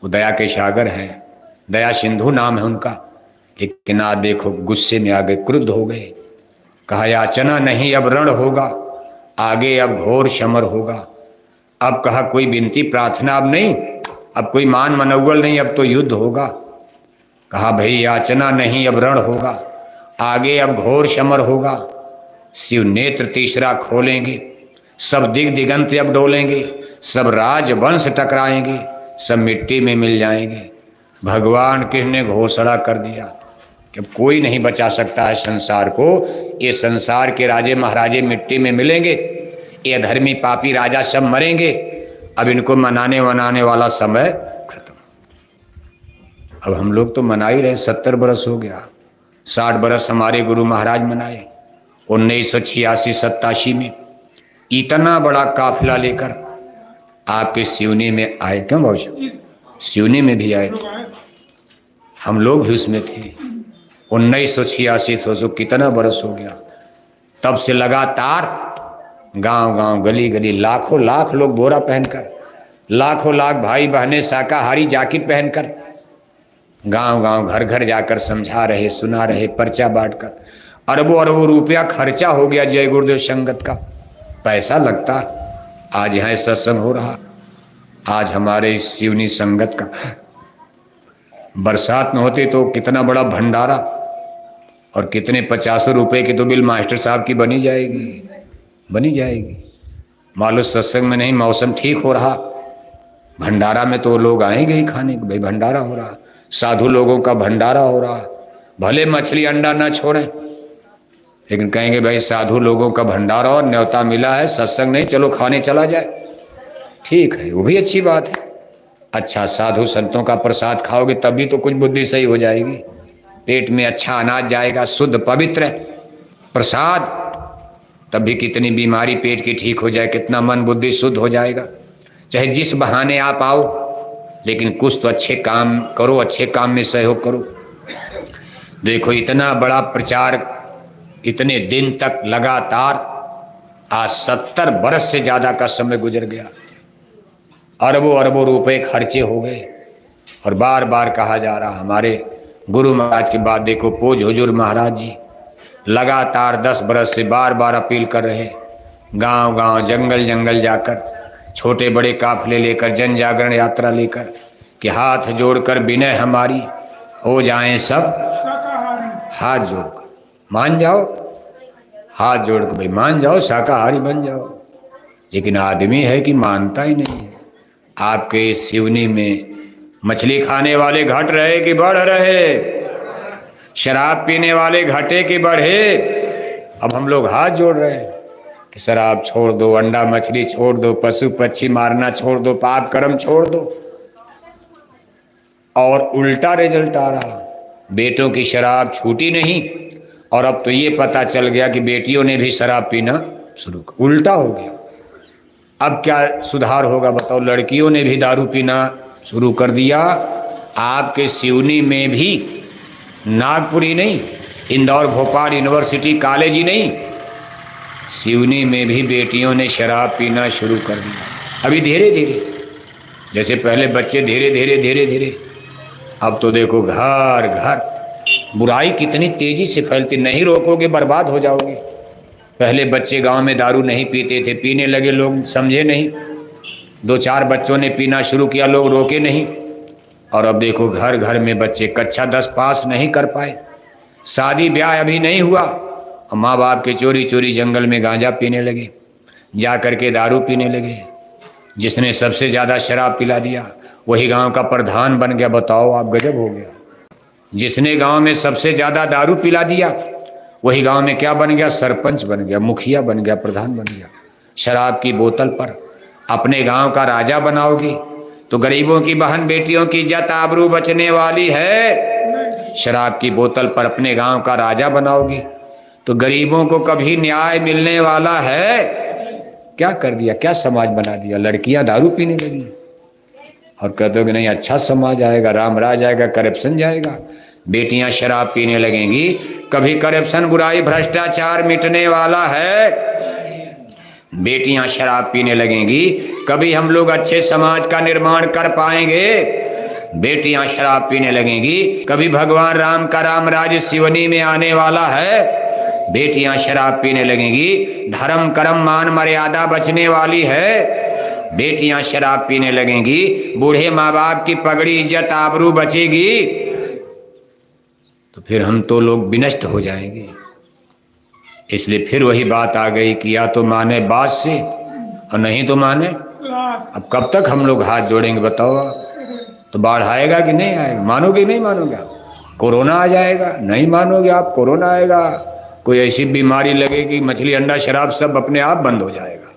A: वो दया के सागर हैं, दया सिंधु नाम है उनका, लेकिन आज देखो गुस्से में आ गए, क्रुद्ध हो गए। कहा याचना नहीं अब रण होगा, आगे अब घोर समर होगा। अब कहा कोई विनती प्रार्थना अब नहीं, अब कोई मान मनौवल नहीं, अब तो युद्ध होगा। कहा भाई याचना नहीं, अब रण होगा। आगे अब घोर समर होगा। शिव नेत्र तीसरा खोलेंगे, सब दिग दिगंत अब डोलेंगे, सब राजवंश टकराएंगे, सब मिट्टी में मिल जाएंगे। भगवान कृष्ण ने घोषणा कर दिया कि कोई नहीं बचा सकता है संसार को। ये संसार के राजे महाराजे मिट्टी में मिलेंगे, ये धर्मी पापी राजा सब मरेंगे। अब इनको मनाने वनाने वाला समय खत्म। अब हम लोग तो मना ही रहे, 70 बरस हो गया। 60 बरस हमारे गुरु महाराज मनाए। 1986-87 में इतना बड़ा काफिला लेकर आपके सिवनी में आए। क्यों भाई? सिवनी में भी आए थे, हम लोग भी उसमें थे। 1986 सोचो कितना बरस हो गया। तब से लगातार गांव गांव गली गली लाखों लाख लोग बोरा पहनकर, लाखों लाख भाई बहनें शाकाहारी जाकिट पहनकर गांव गांव घर घर जाकर समझा रहे, सुना रहे, पर्चा बांटकर। अरबों अरबों रुपया खर्चा हो गया जय गुरुदेव संगत का, पैसा लगता। आज यहाँ सत्संग हो रहा, आज हमारे इस सिवनी संगत का बरसात न होते तो कितना बड़ा भंडारा और कितने 50 रुपए की तो बिल मास्टर साहब की बनी जाएगी, बनी जाएगी। मालूम सत्संग में नहीं, मौसम ठीक हो रहा, भंडारा में तो लोग आएंगे ही खाने को। भाई भंडारा हो रहा, साधु लोगों का भंडारा हो रहा। भले मछली अंडा ना छोड़े, लेकिन कहेंगे भाई साधु लोगों का भंडारा और न्योता मिला है, सत्संग नहीं, चलो खाने चला जाए। ठीक है, वो भी अच्छी बात है। अच्छा साधु संतों का प्रसाद खाओगे तभी तो कुछ बुद्धि सही हो जाएगी, पेट में अच्छा अनाज जाएगा, शुद्ध पवित्र प्रसाद, तभी कितनी बीमारी पेट की ठीक हो जाए, कितना मन बुद्धि शुद्ध हो जाएगा। चाहे जिस बहाने आप आओ, लेकिन कुछ तो अच्छे काम करो, अच्छे काम में सहयोग करो। देखो इतना बड़ा प्रचार इतने दिन तक लगातार, आज 70 बरस से ज्यादा का समय गुजर गया, अरबों अरबों रुपए खर्चे हो गए। और बार बार कहा जा रहा, हमारे गुरु महाराज की बात देखो, पूज हुजूर महाराज जी लगातार 10 बरस से बार बार अपील कर रहे, गांव गांव जंगल जंगल जाकर छोटे बड़े काफिले लेकर, जन जागरण यात्रा लेकर, कि हाथ जोड़कर विनय हमारी हो जाएं सब हाथ जोड़कर मान जाओ, हाथ जोड़कर भाई मान जाओ, शाकाहारी बन जाओ। लेकिन आदमी है कि मानता ही नहीं है। आपके सिवनी में मछली खाने वाले घट रहे कि बढ़ रहे? शराब पीने वाले घटे कि बढ़े? अब हम लोग हाथ जोड़ रहे हैं कि शराब छोड़ दो, अंडा मछली छोड़ दो, पशु पक्षी मारना छोड़ दो, पाप कर्म छोड़ दो। और उल्टा रिजल्ट आ रहा, बेटों की शराब छूटी नहीं, और अब तो ये पता चल गया कि बेटियों ने भी शराब पीना शुरू कर, उल्टा हो गया। अब क्या सुधार होगा बताओ? लड़कियों ने भी दारू पीना शुरू कर दिया। आपके सिवनी में भी, नागपुरी नहीं, इंदौर भोपाल यूनिवर्सिटी कॉलेज ही नहीं, सिवनी में भी बेटियों ने शराब पीना शुरू कर दिया। अभी धीरे धीरे, जैसे पहले बच्चे धीरे धीरे धीरे धीरे, अब तो देखो घर घर बुराई कितनी तेजी से फैलती, नहीं रोकोगे बर्बाद हो जाओगे। पहले बच्चे गांव में दारू नहीं पीते थे, पीने लगे, लोग समझे नहीं, 2-4 बच्चों ने पीना शुरू किया, लोग रोके नहीं, और अब देखो घर घर में बच्चे कक्षा 10 पास नहीं कर पाए, शादी ब्याह अभी नहीं हुआ, और माँ बाप के चोरी चोरी जंगल में गांजा पीने लगे, जा करके दारू पीने लगे। जिसने सबसे ज़्यादा शराब पिला दिया वही गांव का प्रधान बन गया। बताओ आप, गजब हो गया। जिसने गांव में सबसे ज़्यादा दारू पिला दिया वही गांव में क्या बन गया? सरपंच बन गया, मुखिया बन गया, प्रधान बन गया। शराब की बोतल पर अपने गांव का राजा बनाओगी तो गरीबों की बहन बेटियों की इज्जत आबरू बचने वाली है। शराब की बोतल पर अपने गांव का राजा बनाओगी तो गरीबों को कभी न्याय मिलने वाला है? क्या कर दिया, क्या समाज बना दिया? लड़कियां दारू पीने लगी और कहते हो कि नहीं अच्छा समाज आएगा, राम राज आएगा, करप्शन जाएगा। बेटियां शराब पीने लगेंगी, कभी करप्शन बुराई भ्रष्टाचार मिटने वाला है? बेटियां शराब पीने लगेंगी, कभी हम लोग अच्छे समाज का निर्माण कर पाएंगे? बेटियां शराब पीने लगेंगी, कभी भगवान राम का राम राज सिवनी में आने वाला है? बेटियां शराब पीने लगेंगी, धर्म कर्म मान मर्यादा बचने वाली है। बेटियां शराब पीने लगेंगी, बूढ़े माँ बाप की पगड़ी इज्जत आबरू बचेगी, तो फिर हम तो लोग विनष्ट हो जाएंगे। इसलिए फिर वही बात आ गई कि या तो माने बात से और नहीं तो माने। अब कब तक हम लोग हाथ जोड़ेंगे बताओ आप? तो बाढ़ आएगा कि नहीं आएगा? मानोगे नहीं मानोगे आप? कोरोना आ जाएगा, नहीं मानोगे आप? कोरोना आएगा, कोई ऐसी बीमारी लगेगी, मछली अंडा शराब सब अपने आप बंद हो जाएगा।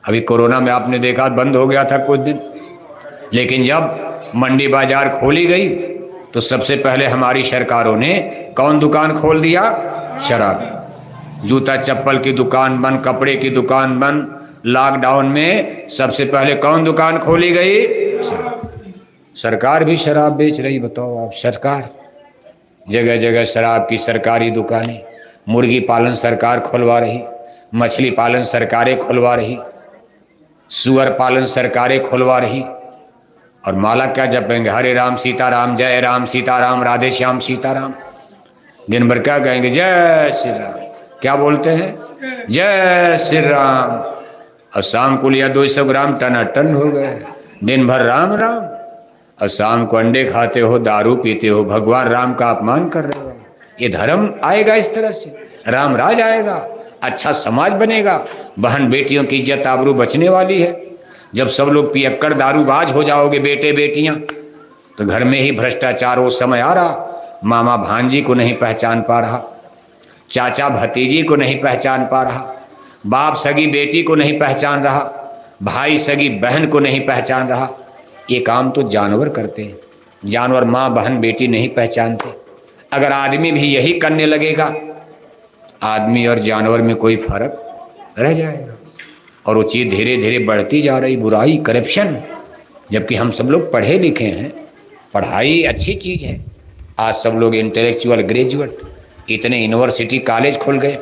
A: अभी कोरोना में आपने देखा बंद हो गया था कुछ दिन, लेकिन जब मंडी बाजार खोली गई तो सबसे पहले हमारी सरकारों ने कौन दुकान खोल दिया? शराब। जूता चप्पल की दुकान बंद, कपड़े की दुकान बंद। लॉकडाउन में सबसे पहले कौन दुकान खोली गई? शराब। सरकार भी शराब बेच रही, बताओ आप। सरकार जगह जगह शराब की सरकारी दुकानें, मुर्गी पालन सरकार खुलवा रही, मछली पालन सरकारें खुलवा रही, सुअर पालन सरकारें खुलवा रही, और माला क्या जपेंगे? हरे राम सीताराम, जय राम सीताराम, राधे श्याम सीताराम। दिन भर क्या कहेंगे? जय श्री राम। क्या बोलते हैं? जय श्री राम। और शाम को लिया 200 ग्राम, टनाटन हो गए। दिन भर राम राम, और शाम को अंडे खाते हो, दारू पीते हो, भगवान राम का अपमान कर रहे हो। ये धर्म आएगा इस तरह से? राम राज आएगा, अच्छा समाज बनेगा, बहन बेटियों की इज्जत आबरू बचने वाली है। जब सब लोग पियक्कड़ दारूबाज हो जाओगे बेटे बेटियां, तो घर में ही भ्रष्टाचार वो समय आ रहा। मामा भांजी को नहीं पहचान पा रहा, चाचा भतीजी को नहीं पहचान पा रहा, बाप सगी बेटी को नहीं पहचान रहा, भाई सगी बहन को नहीं पहचान रहा। ये काम तो जानवर करते हैं, जानवर माँ बहन बेटी नहीं पहचानते। अगर आदमी भी यही करने लगेगा, आदमी और जानवर में कोई फर्क रह जाएगा, और वो चीज़ धीरे धीरे बढ़ती जा रही, बुराई, करप्शन। जबकि हम सब लोग पढ़े लिखे हैं, पढ़ाई अच्छी चीज़ है। आज सब लोग इंटेलेक्चुअल ग्रेजुएट, इतने यूनिवर्सिटी कॉलेज खुल गए,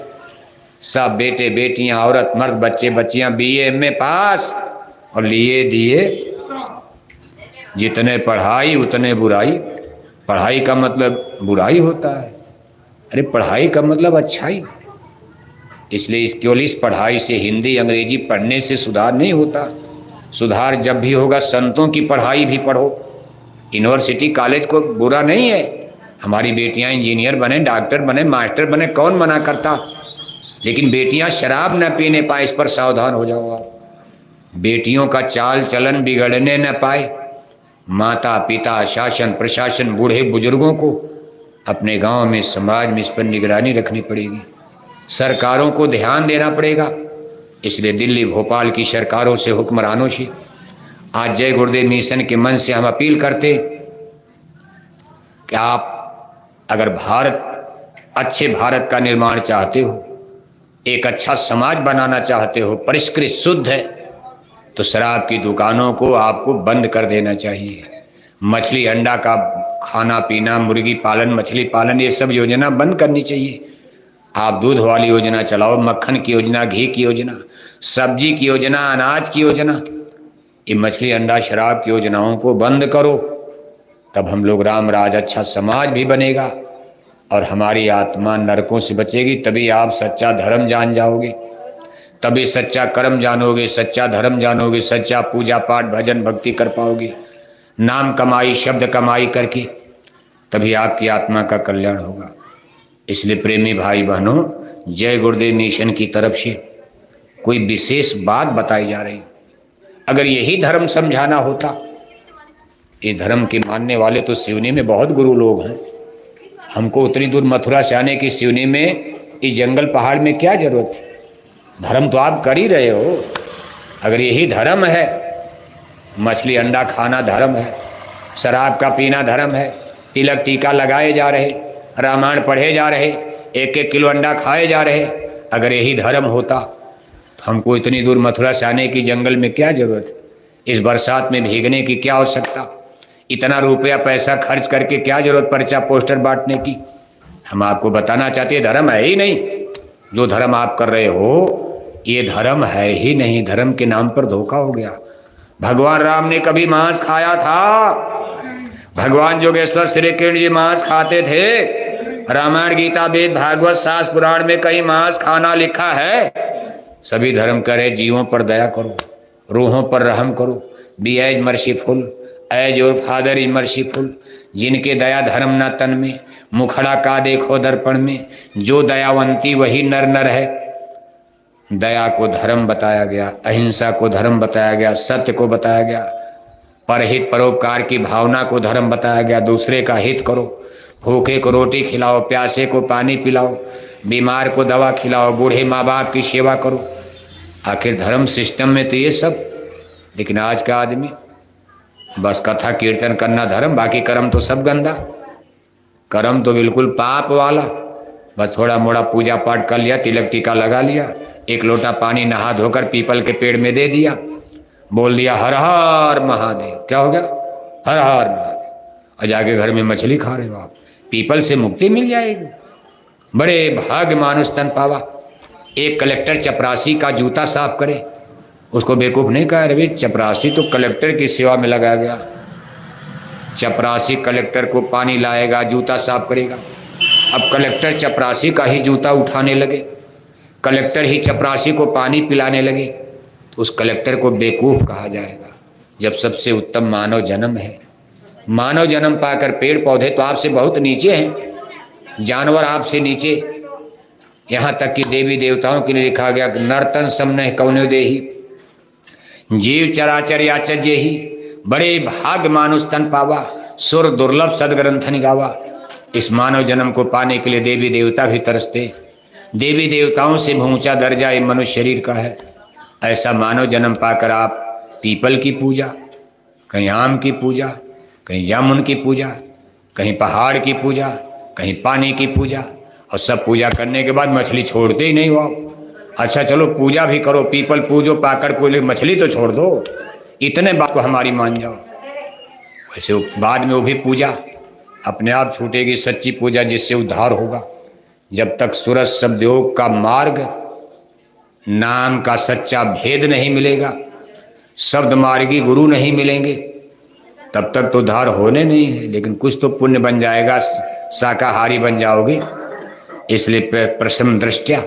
A: सब बेटे बेटियां, औरत मर्द, बच्चे बच्चियां BA MA पास, और लिए दिए। जितने पढ़ाई उतने बुराई। पढ़ाई का मतलब बुराई होता है? अरे पढ़ाई का मतलब अच्छाई। इसलिए केवल इस पढ़ाई से, हिंदी अंग्रेजी पढ़ने से सुधार नहीं होता। सुधार जब भी होगा संतों की पढ़ाई भी पढ़ो। यूनिवर्सिटी कॉलेज को बुरा नहीं है, हमारी बेटियां इंजीनियर बने, डॉक्टर बने, मास्टर बने, कौन मना करता। लेकिन बेटियां शराब न पीने पाए, इस पर सावधान हो जाओ आप। बेटियों का चाल चलन बिगड़ने न पाए। माता पिता, शासन प्रशासन, बूढ़े बुजुर्गों को अपने गांव में, समाज में इस पर निगरानी रखनी पड़ेगी। सरकारों को ध्यान देना पड़ेगा। इसलिए दिल्ली भोपाल की सरकारों से, हुक्मरानों से आज जय गुरुदेव मिशन के मन से हम अपील करते कि आप अगर अच्छे भारत का निर्माण चाहते हो, एक अच्छा समाज बनाना चाहते हो, परिष्कृत शुद्ध है, तो शराब की दुकानों को आपको बंद कर देना चाहिए। मछली अंडा का खाना पीना, मुर्गी पालन, मछली पालन, ये सब योजना बंद करनी चाहिए। आप दूध वाली योजना चलाओ, मक्खन की योजना, घी की योजना, सब्जी की योजना, अनाज की योजना। ये मछली अंडा शराब की योजनाओं को बंद करो, तब हम लोग राम राज, अच्छा समाज भी बनेगा और हमारी आत्मा नरकों से बचेगी। तभी आप सच्चा धर्म जान जाओगे, तभी सच्चा कर्म जानोगे, सच्चा धर्म जानोगे, सच्चा पूजा पाठ भजन भक्ति कर पाओगे। नाम कमाई, शब्द कमाई करके तभी आपकी आत्मा का कल्याण होगा। इसलिए प्रेमी भाई बहनों, जय गुरुदेव मिशन की तरफ से कोई विशेष बात बताई जा रही। अगर यही धर्म समझाना होता, इस धर्म के मानने वाले तो सिवनी में बहुत गुरु लोग हैं। हमको उतनी दूर मथुरा से आने की, सिवनी में इस जंगल पहाड़ में क्या जरूरत है? धर्म तो आप कर ही रहे हो। अगर यही धर्म है, मछली अंडा खाना धर्म है, शराब का पीना धर्म है, तिलक टीका लगाए जा रहे, रामायण पढ़े जा रहे, 1-1 किलो अंडा खाए जा रहे, अगर यही धर्म होता तो हमको इतनी दूर मथुरा से आने की, जंगल में क्या जरूरत है? इस बरसात में भीगने की क्या आवश्यकता? इतना रुपया पैसा खर्च करके क्या जरूरत पर्चा पोस्टर बांटने की? हम आपको बताना चाहते हैं धर्म है ही नहीं। जो धर्म आप कर रहे हो ये धर्म है ही नहीं। धर्म के नाम पर धोखा हो गया। भगवान राम ने कभी मांस खाया था? भगवान जोगेश्वर श्री कृष्ण जी मांस खाते थे? रामायण गीता वेद भागवत शास्त्र पुराण में कहीं मांस खाना लिखा है? सभी धर्म करे जीवों पर दया करो, रूहों पर रहम करो। Be as merciful as your father is merciful. जिनके दया धर्म न तन में, मुखड़ा का देखो दर्पण में। जो दयावंती वही नर नर है। दया को धर्म बताया गया, अहिंसा को धर्म बताया गया, सत्य को बताया गया, परहित परोपकार की भावना को धर्म बताया गया। दूसरे का हित करो, भूखे को रोटी खिलाओ, प्यासे को पानी पिलाओ, बीमार को दवा खिलाओ, बूढ़े माँ बाप की सेवा करो। आखिर धर्म सिस्टम में तो ये सब। लेकिन आज का आदमी बस कथा कीर्तन करना धर्म, बाकी कर्म तो सब गंदा। कर्म तो बिल्कुल पाप वाला। बस थोड़ा मोड़ा पूजा पाठ कर लिया, तिलक टीका लगा लिया, एक लोटा पानी नहा धोकर पीपल के पेड़ में दे दिया, बोल दिया हर हर महादेव। क्या हो गया? हर हर महादेव। और जाके घर में मछली खा रहे हो आप। पीपल से मुक्ति मिल जाएगी। बड़े भाग्य मानुष तन पावा। एक कलेक्टर चपरासी का जूता साफ करे, उसको बेवकूफ नहीं कहा। अरे चपरासी तो कलेक्टर की सेवा में लगाया गया। चपरासी कलेक्टर को पानी लाएगा, जूता साफ करेगा। अब कलेक्टर चपरासी का ही जूता उठाने लगे, कलेक्टर ही चपरासी को पानी पिलाने लगे, तो उस कलेक्टर को बेवकूफ कहा जाएगा। जब सबसे उत्तम मानव जन्म है। मानव जन्म पाकर पेड़ पौधे तो आपसे बहुत नीचे हैं, जानवर आपसे नीचे। यहाँ तक कि देवी देवताओं के लिए लिखा गया नर्तन समन कौनो देही, जीव चराचर याचज्य ही। बड़े भाग्य मानुष तन पावा, सुर दुर्लभ सदग्रंथन गावा। इस मानव जन्म को पाने के लिए देवी देवता भी तरसते। देवी देवताओं से ऊंचा दर्जा ये मनुष्य शरीर का है। ऐसा मानव जन्म पाकर आप पीपल की पूजा, कहीं आम की पूजा, कहीं जामुन की पूजा, कहीं पहाड़ की पूजा, कहीं पानी की पूजा, और सब पूजा करने के बाद मछली छोड़ते ही नहीं हो आप। अच्छा चलो पूजा भी करो, पीपल पूजो, पाकड़ पूजो, मछली तो छोड़ दो। इतने बात को हमारी मान जाओ। वैसे बाद में वो भी पूजा अपने आप छूटेगी, सच्ची पूजा जिससे उद्धार होगा। जब तक सूरज शब्दयोग का मार्ग, नाम का सच्चा भेद नहीं मिलेगा, शब्द मार्गी गुरु नहीं मिलेंगे, तब तक तो उद्धार होने नहीं है। लेकिन कुछ तो पुण्य बन जाएगा, शाकाहारी बन जाओगे। इसलिए प्रथम दृष्टया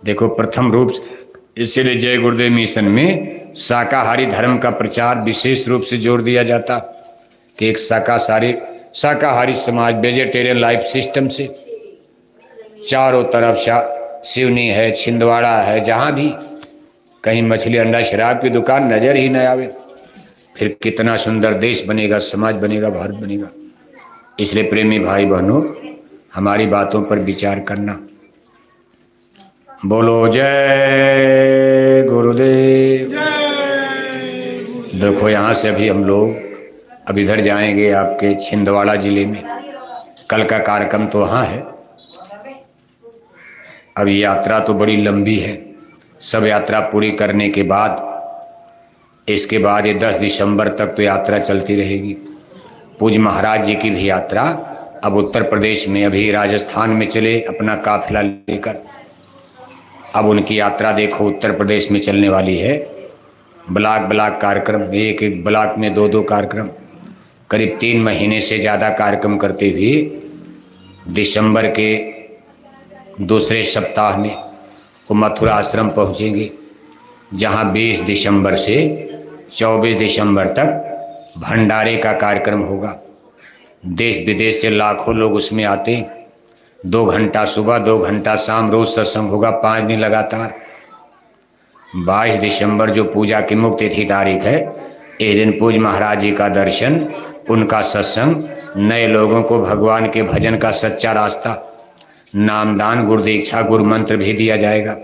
A: देखो, प्रथम रूप से इसीलिए जय गुरुदेव मिशन में शाकाहारी धर्म का प्रचार विशेष रूप से जोर दिया जाता कि एक शाकाहारी समाज, वेजिटेरियन लाइफ सिस्टम से चारों तरफ सिवनी है, छिंदवाड़ा है, जहाँ भी कहीं मछली अंडा शराब की दुकान नजर ही न आवे, फिर कितना सुंदर देश बनेगा, समाज बनेगा, भारत बनेगा। इसलिए प्रेमी भाई बहनों, हमारी बातों पर विचार करना। बोलो जय गुरुदेव। देखो यहाँ से अभी हम लोग अब इधर जाएंगे आपके छिंदवाड़ा जिले में। कल का कार्यक्रम तो वहाँ है। अब ये यात्रा तो बड़ी लंबी है। सब यात्रा पूरी करने के बाद इसके बाद ये 10 दिसंबर तक तो यात्रा चलती रहेगी। पूज्य महाराज जी की भी यात्रा अब उत्तर प्रदेश में, अभी राजस्थान में चले अपना काफिला लेकर। अब उनकी यात्रा देखो उत्तर प्रदेश में चलने वाली है। ब्लॉक ब्लॉक कार्यक्रम, एक एक ब्लॉक में 2-2 कार्यक्रम, करीब 3 महीने से ज़्यादा कार्यक्रम करते हुए दिसंबर के दूसरे सप्ताह में वो मथुरा आश्रम पहुँचेंगे, जहाँ 20 दिसंबर से 24 दिसंबर तक भंडारे का कार्यक्रम होगा। देश विदेश से लाखों लोग उसमें आते हैं। 2 घंटा सुबह, 2 घंटा शाम, रोज सत्संग होगा 5 दिन लगातार। 22 दिसंबर जो पूजा की मुख्य तिथि तारीख है, इस दिन पूज्य महाराज जी का दर्शन, उनका सत्संग, नए लोगों को भगवान के भजन का सच्चा रास्ता, नामदान, गुरु दीक्षा, गुरु मंत्र भी दिया जाएगा।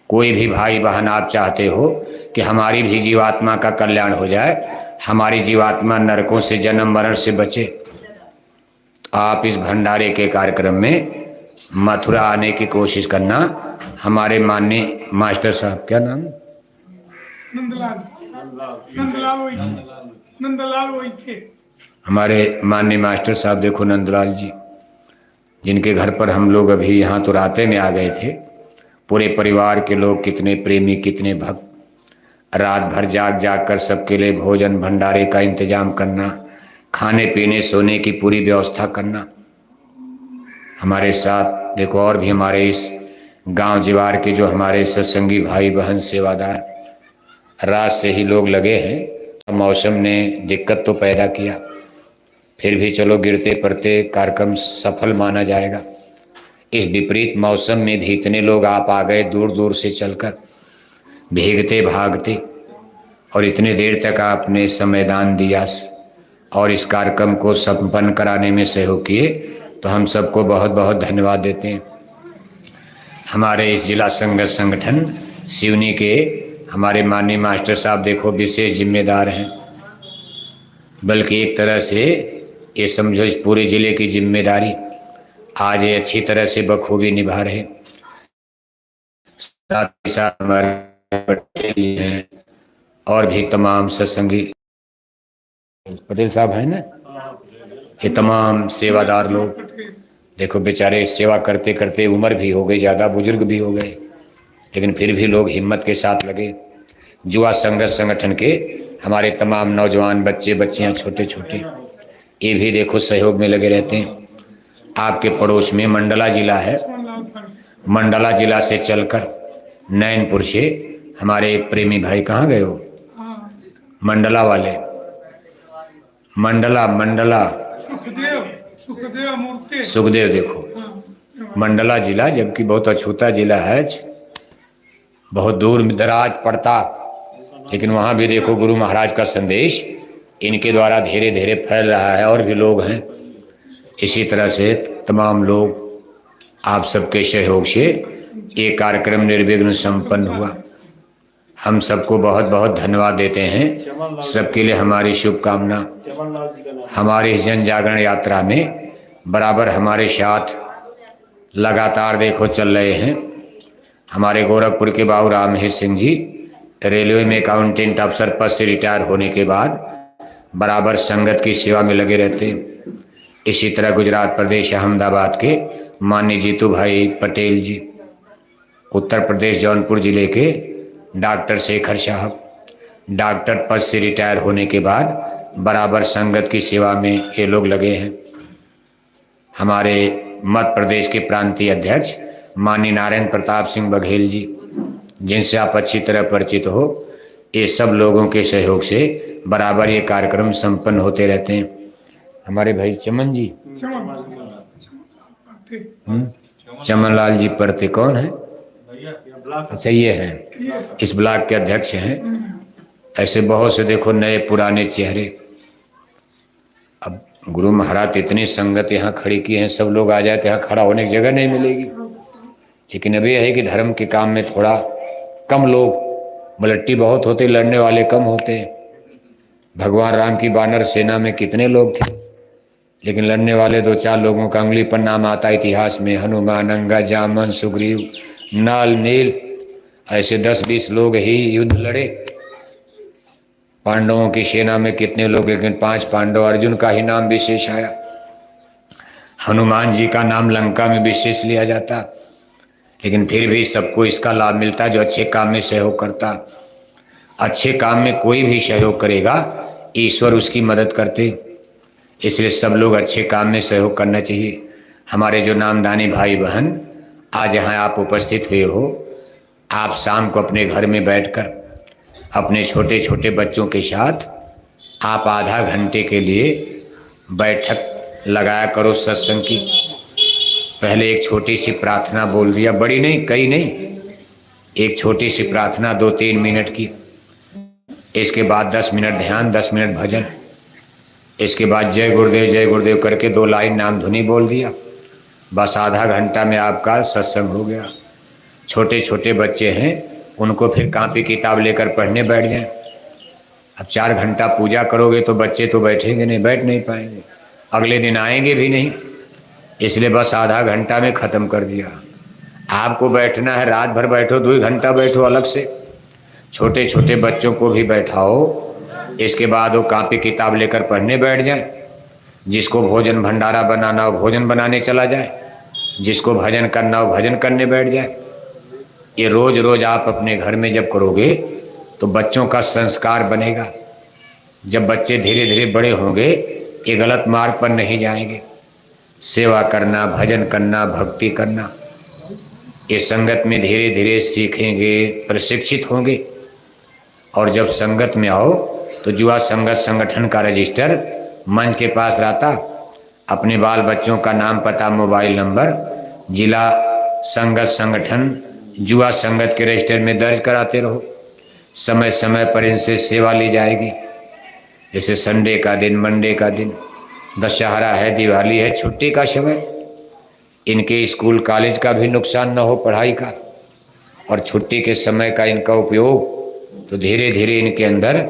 A: कोई भी भाई बहन आप चाहते हो कि हमारी भी जीवात्मा का कल्याण हो जाए, हमारी जीवात्मा नरकों से, जन्म मरण से बचे, तो आप इस भंडारे के कार्यक्रम में मथुरा आने की कोशिश करना। हमारे माननीय मास्टर साहब, क्या नाम? नंदलाल हमारे माननीय मास्टर साहब देखो, नंदलाल जी, जिनके घर पर हम लोग अभी यहाँ तो राते में आ गए थे। पूरे परिवार के लोग कितने प्रेमी, कितने भक्त, रात भर जाग जाग कर सबके लिए भोजन भंडारे का इंतजाम करना, खाने पीने सोने की पूरी व्यवस्था करना। हमारे साथ देखो और भी हमारे इस गांव जीवार के जो हमारे सत्संगी भाई बहन सेवादार, रात से ही लोग लगे हैं। मौसम ने दिक्कत तो पैदा किया, फिर भी चलो गिरते पड़ते कार्यक्रम सफल माना जाएगा। इस विपरीत मौसम में भी इतने लोग आप आ गए दूर दूर से चलकर, भीगते भागते, और इतने देर तक आपने समयदान दिया और इस कार्यक्रम को संपन्न कराने में सहयोग किए, तो हम सबको बहुत बहुत धन्यवाद देते हैं। हमारे इस जिला संगत संगठन सिवनी के हमारे माननीय मास्टर साहब देखो विशेष जिम्मेदार हैं, बल्कि एक तरह से ये समझो इस पूरे जिले की जिम्मेदारी आज ये अच्छी तरह से बखूबी निभा रहे। साथ ही साथ हमारे पटेल हैं और भी तमाम सत्संगी, पटेल साहब हैं ना, ये तमाम सेवादार लोग देखो बेचारे सेवा करते करते उम्र भी हो गई, ज़्यादा बुजुर्ग भी हो गए, लेकिन फिर भी लोग हिम्मत के साथ लगे। युवा संघर्ष संगठन के हमारे तमाम नौजवान बच्चे बच्चियां छोटे छोटे, ये भी देखो सहयोग में लगे रहते हैं। आपके पड़ोस में मंडला जिला है, मंडला जिला से चलकर नैनपुर से हमारे एक प्रेमी भाई, कहाँ गए हो, मंडला वाले, मंडला सुखदेव देखो मंडला जिला, जबकि बहुत अछूता जिला है, बहुत दूर दराज पड़ता, लेकिन वहाँ भी देखो गुरु महाराज का संदेश इनके द्वारा धीरे धीरे फैल रहा है और भी लोग हैं। इसी तरह से तमाम लोग आप सबके सहयोग से ये कार्यक्रम निर्विघ्न संपन्न हुआ। हम सबको बहुत बहुत धन्यवाद देते हैं, सबके लिए हमारी शुभकामना। हमारी जन जागरण यात्रा में बराबर हमारे साथ लगातार देखो चल रहे हैं हमारे गोरखपुर के बाबू रामहेश सिंह जी, रेलवे में अकाउंटेंट अफसर पद से रिटायर होने के बाद बराबर संगत की सेवा में लगे रहते हैं। इसी तरह गुजरात प्रदेश अहमदाबाद के माननीय जीतू भाई पटेल जी, उत्तर प्रदेश जौनपुर जिले के डॉक्टर शेखर साहब, डॉक्टर पद से रिटायर होने के बाद बराबर संगत की सेवा में ये लोग लगे हैं। हमारे मध्य प्रदेश के प्रांतीय अध्यक्ष माननीय नारायण प्रताप सिंह बघेल जी, जिनसे आप अच्छी तरह परिचित हो, ये सब लोगों के सहयोग से बराबर ये कार्यक्रम संपन्न होते रहते हैं। हमारे भाई चमन जी, चमनलाल जी पढ़ते कौन है, अच्छा ये हैं, इस ब्लॉक के अध्यक्ष हैं। ऐसे बहुत से देखो नए पुराने चेहरे। अब गुरु महाराज इतनी संगत यहाँ खड़ी की हैं, सब लोग आ जाए तो यहाँ खड़ा होने की जगह नहीं मिलेगी। लेकिन अब यह है कि धर्म के काम में थोड़ा कम लोग, मलट्टी बहुत होते, लड़ने वाले कम होते। भगवान राम की वानर सेना में कितने लोग थे, लेकिन लड़ने वाले दो चार लोगों का उंगली पर नाम आता इतिहास में, हनुमान, अंगा, जामन, सुग्रीव, नाल, नील, ऐसे 10-20 लोग ही युद्ध लड़े। पांडवों की सेना में कितने लोग, लेकिन 5 पांडव, अर्जुन का ही नाम विशेष आया। हनुमान जी का नाम लंका में विशेष लिया जाता, लेकिन फिर भी सबको इसका लाभ मिलता जो अच्छे काम में सहयोग करता। अच्छे काम में कोई भी सहयोग करेगा, ईश्वर उसकी मदद करते, इसलिए सब लोग अच्छे काम में सहयोग करना चाहिए। हमारे जो नामदानी भाई बहन आज यहाँ आप उपस्थित हुए हो, आप शाम को अपने घर में बैठकर अपने छोटे छोटे बच्चों के साथ आप आधा घंटे के लिए बैठक लगाया करो सत्संग की। पहले एक छोटी सी प्रार्थना बोल दिया, बड़ी नहीं, कई नहीं, एक छोटी सी प्रार्थना 2-3 मिनट की। इसके बाद 10 मिनट ध्यान, 10 मिनट भजन। इसके बाद जय गुरुदेव करके 2 लाइन नाम धुनी बोल दिया। बस आधा घंटा में आपका सत्संग हो गया। छोटे छोटे बच्चे हैं, उनको फिर कॉपी किताब लेकर पढ़ने बैठ जाएं। अब 4 घंटा पूजा करोगे तो बच्चे तो बैठेंगे नहीं, बैठ नहीं पाएंगे, अगले दिन आएंगे भी नहीं, इसलिए बस आधा घंटा में ख़त्म कर दिया। आपको बैठना है, रात भर बैठो, 2 घंटा बैठो अलग से। छोटे छोटे बच्चों को भी बैठाओ, इसके बाद वो कॉपी किताब लेकर पढ़ने बैठ जाए। जिसको भोजन भंडारा बनाना हो भोजन बनाने चला जाए, जिसको भजन करना हो भजन करने बैठ जाए। ये रोज रोज आप अपने घर में जब करोगे तो बच्चों का संस्कार बनेगा। जब बच्चे धीरे धीरे बड़े होंगे, ये गलत मार्ग पर नहीं जाएंगे। सेवा करना, भजन करना, भक्ति करना, ये संगत में धीरे धीरे सीखेंगे, प्रशिक्षित होंगे। और जब संगत में आओ तो युवा संगत संगठन का रजिस्टर मंच के पास रहता, अपने बाल बच्चों का नाम, पता, मोबाइल नंबर जिला संगत संगठन युवा संगत के रजिस्टर में दर्ज कराते रहो। समय समय पर इनसे सेवा ली जाएगी। जैसे संडे का दिन, मंडे का दिन, दशहरा है, दिवाली है, छुट्टी का समय, इनके स्कूल कॉलेज का भी नुकसान न हो, पढ़ाई का, और छुट्टी के समय का इनका उपयोग, तो धीरे धीरे इनके अंदर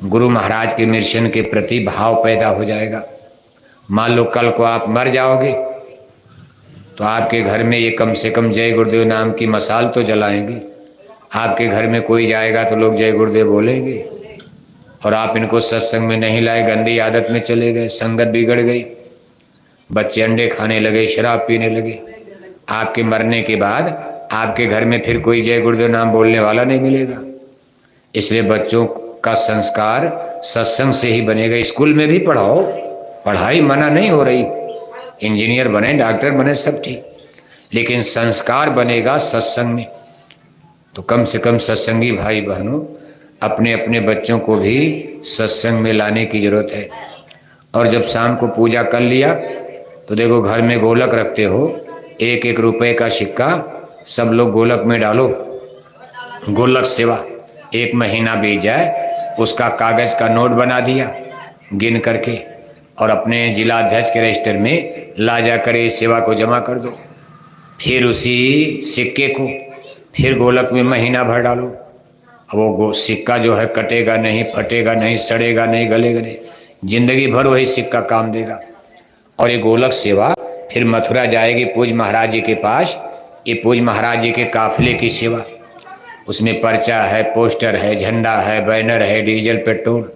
A: गुरु महाराज के मिशन के प्रति भाव पैदा हो जाएगा। मान लो कल को आप मर जाओगे तो आपके घर में ये कम से कम जय गुरुदेव नाम की मसाल तो जलाएंगे। आपके घर में कोई जाएगा तो लोग जय गुरुदेव बोलेंगे। और आप इनको सत्संग में नहीं लाए, गंदी आदत में चले गए, संगत बिगड़ गई, बच्चे अंडे खाने लगे, शराब पीने लगे। आपके मरने के बाद आपके घर में फिर कोई जय गुरुदेव नाम बोलने वाला नहीं मिलेगा। इसलिए बच्चों का संस्कार सत्संग से ही बनेगा। स्कूल में भी पढ़ाओ, पढ़ाई मना नहीं हो रही, इंजीनियर बने, डॉक्टर बने, सब ठीक, लेकिन संस्कार बनेगा सत्संग में। तो कम से कम सत्संगी भाई बहनों, अपने अपने बच्चों को भी सत्संग में लाने की जरूरत है। और जब शाम को पूजा कर लिया तो देखो घर में गोलक रखते हो, 1-1 रुपए का सिक्का सब लोग गोलक में डालो। गोलक सेवा 1 महीना बीत जाए, उसका कागज का नोट बना दिया गिन करके, और अपने जिला अध्यक्ष के रजिस्टर में ला जा कर इस सेवा को जमा कर दो। फिर उसी सिक्के को फिर गोलक में महीना भर डालो। अब वो सिक्का जो है कटेगा नहीं, फटेगा नहीं, सड़ेगा नहीं, गलेगा नहीं, जिंदगी भर वही सिक्का काम देगा। और ये गोलक सेवा फिर मथुरा जाएगी पूज्य महाराज जी के पास। ये पूज्य महाराज जी के काफिले की सेवा, उसमें पर्चा है, पोस्टर है, झंडा है, बैनर है, डीजल, पेट्रोल,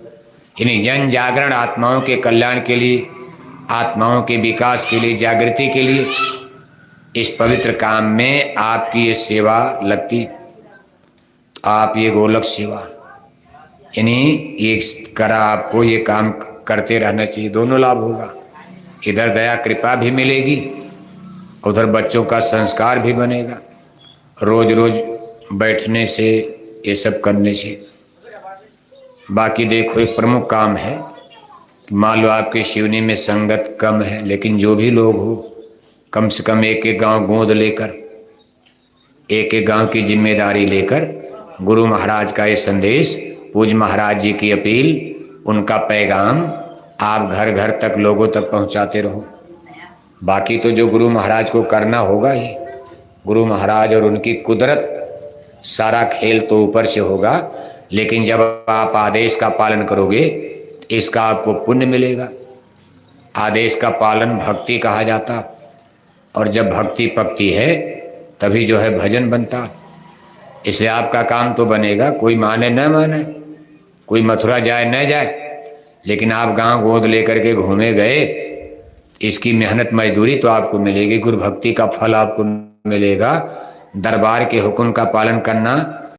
A: यानी जन जागरण, आत्माओं के कल्याण के लिए, आत्माओं के विकास के लिए, जागृति के लिए इस पवित्र काम में आपकी ये सेवा लगती। तो आप ये गोलक सेवा यानी ये करा, आपको ये काम करते रहना चाहिए, दोनों लाभ होगा। इधर दया कृपा भी मिलेगी, उधर बच्चों का संस्कार भी बनेगा। रोज रोज बैठने से, ये सब करने से। बाकी देखो एक प्रमुख काम है कि मान लो आपके शिवनी में संगत कम है, लेकिन जो भी लोग हो कम से कम 1-1 गांव गोद लेकर, 1-1 गांव की जिम्मेदारी लेकर गुरु महाराज का ये संदेश, पूज्य महाराज जी की अपील, उनका पैगाम आप घर घर तक, लोगों तक पहुंचाते रहो। बाकी तो जो गुरु महाराज को करना होगा ही, गुरु महाराज और उनकी कुदरत, सारा खेल तो ऊपर से होगा, लेकिन जब आप आदेश का पालन करोगे इसका आपको पुण्य मिलेगा। आदेश का पालन भक्ति कहा जाता, और जब भक्ति पकती है तभी जो है भजन बनता। इसलिए आपका काम तो बनेगा, कोई माने न माने, कोई मथुरा जाए न जाए, लेकिन आप गांव गोद लेकर के घूमे गए, इसकी मेहनत मजदूरी तो आपको मिलेगी, गुरु भक्ति का फल आपको मिलेगा। दरबार के हुक्म का पालन करना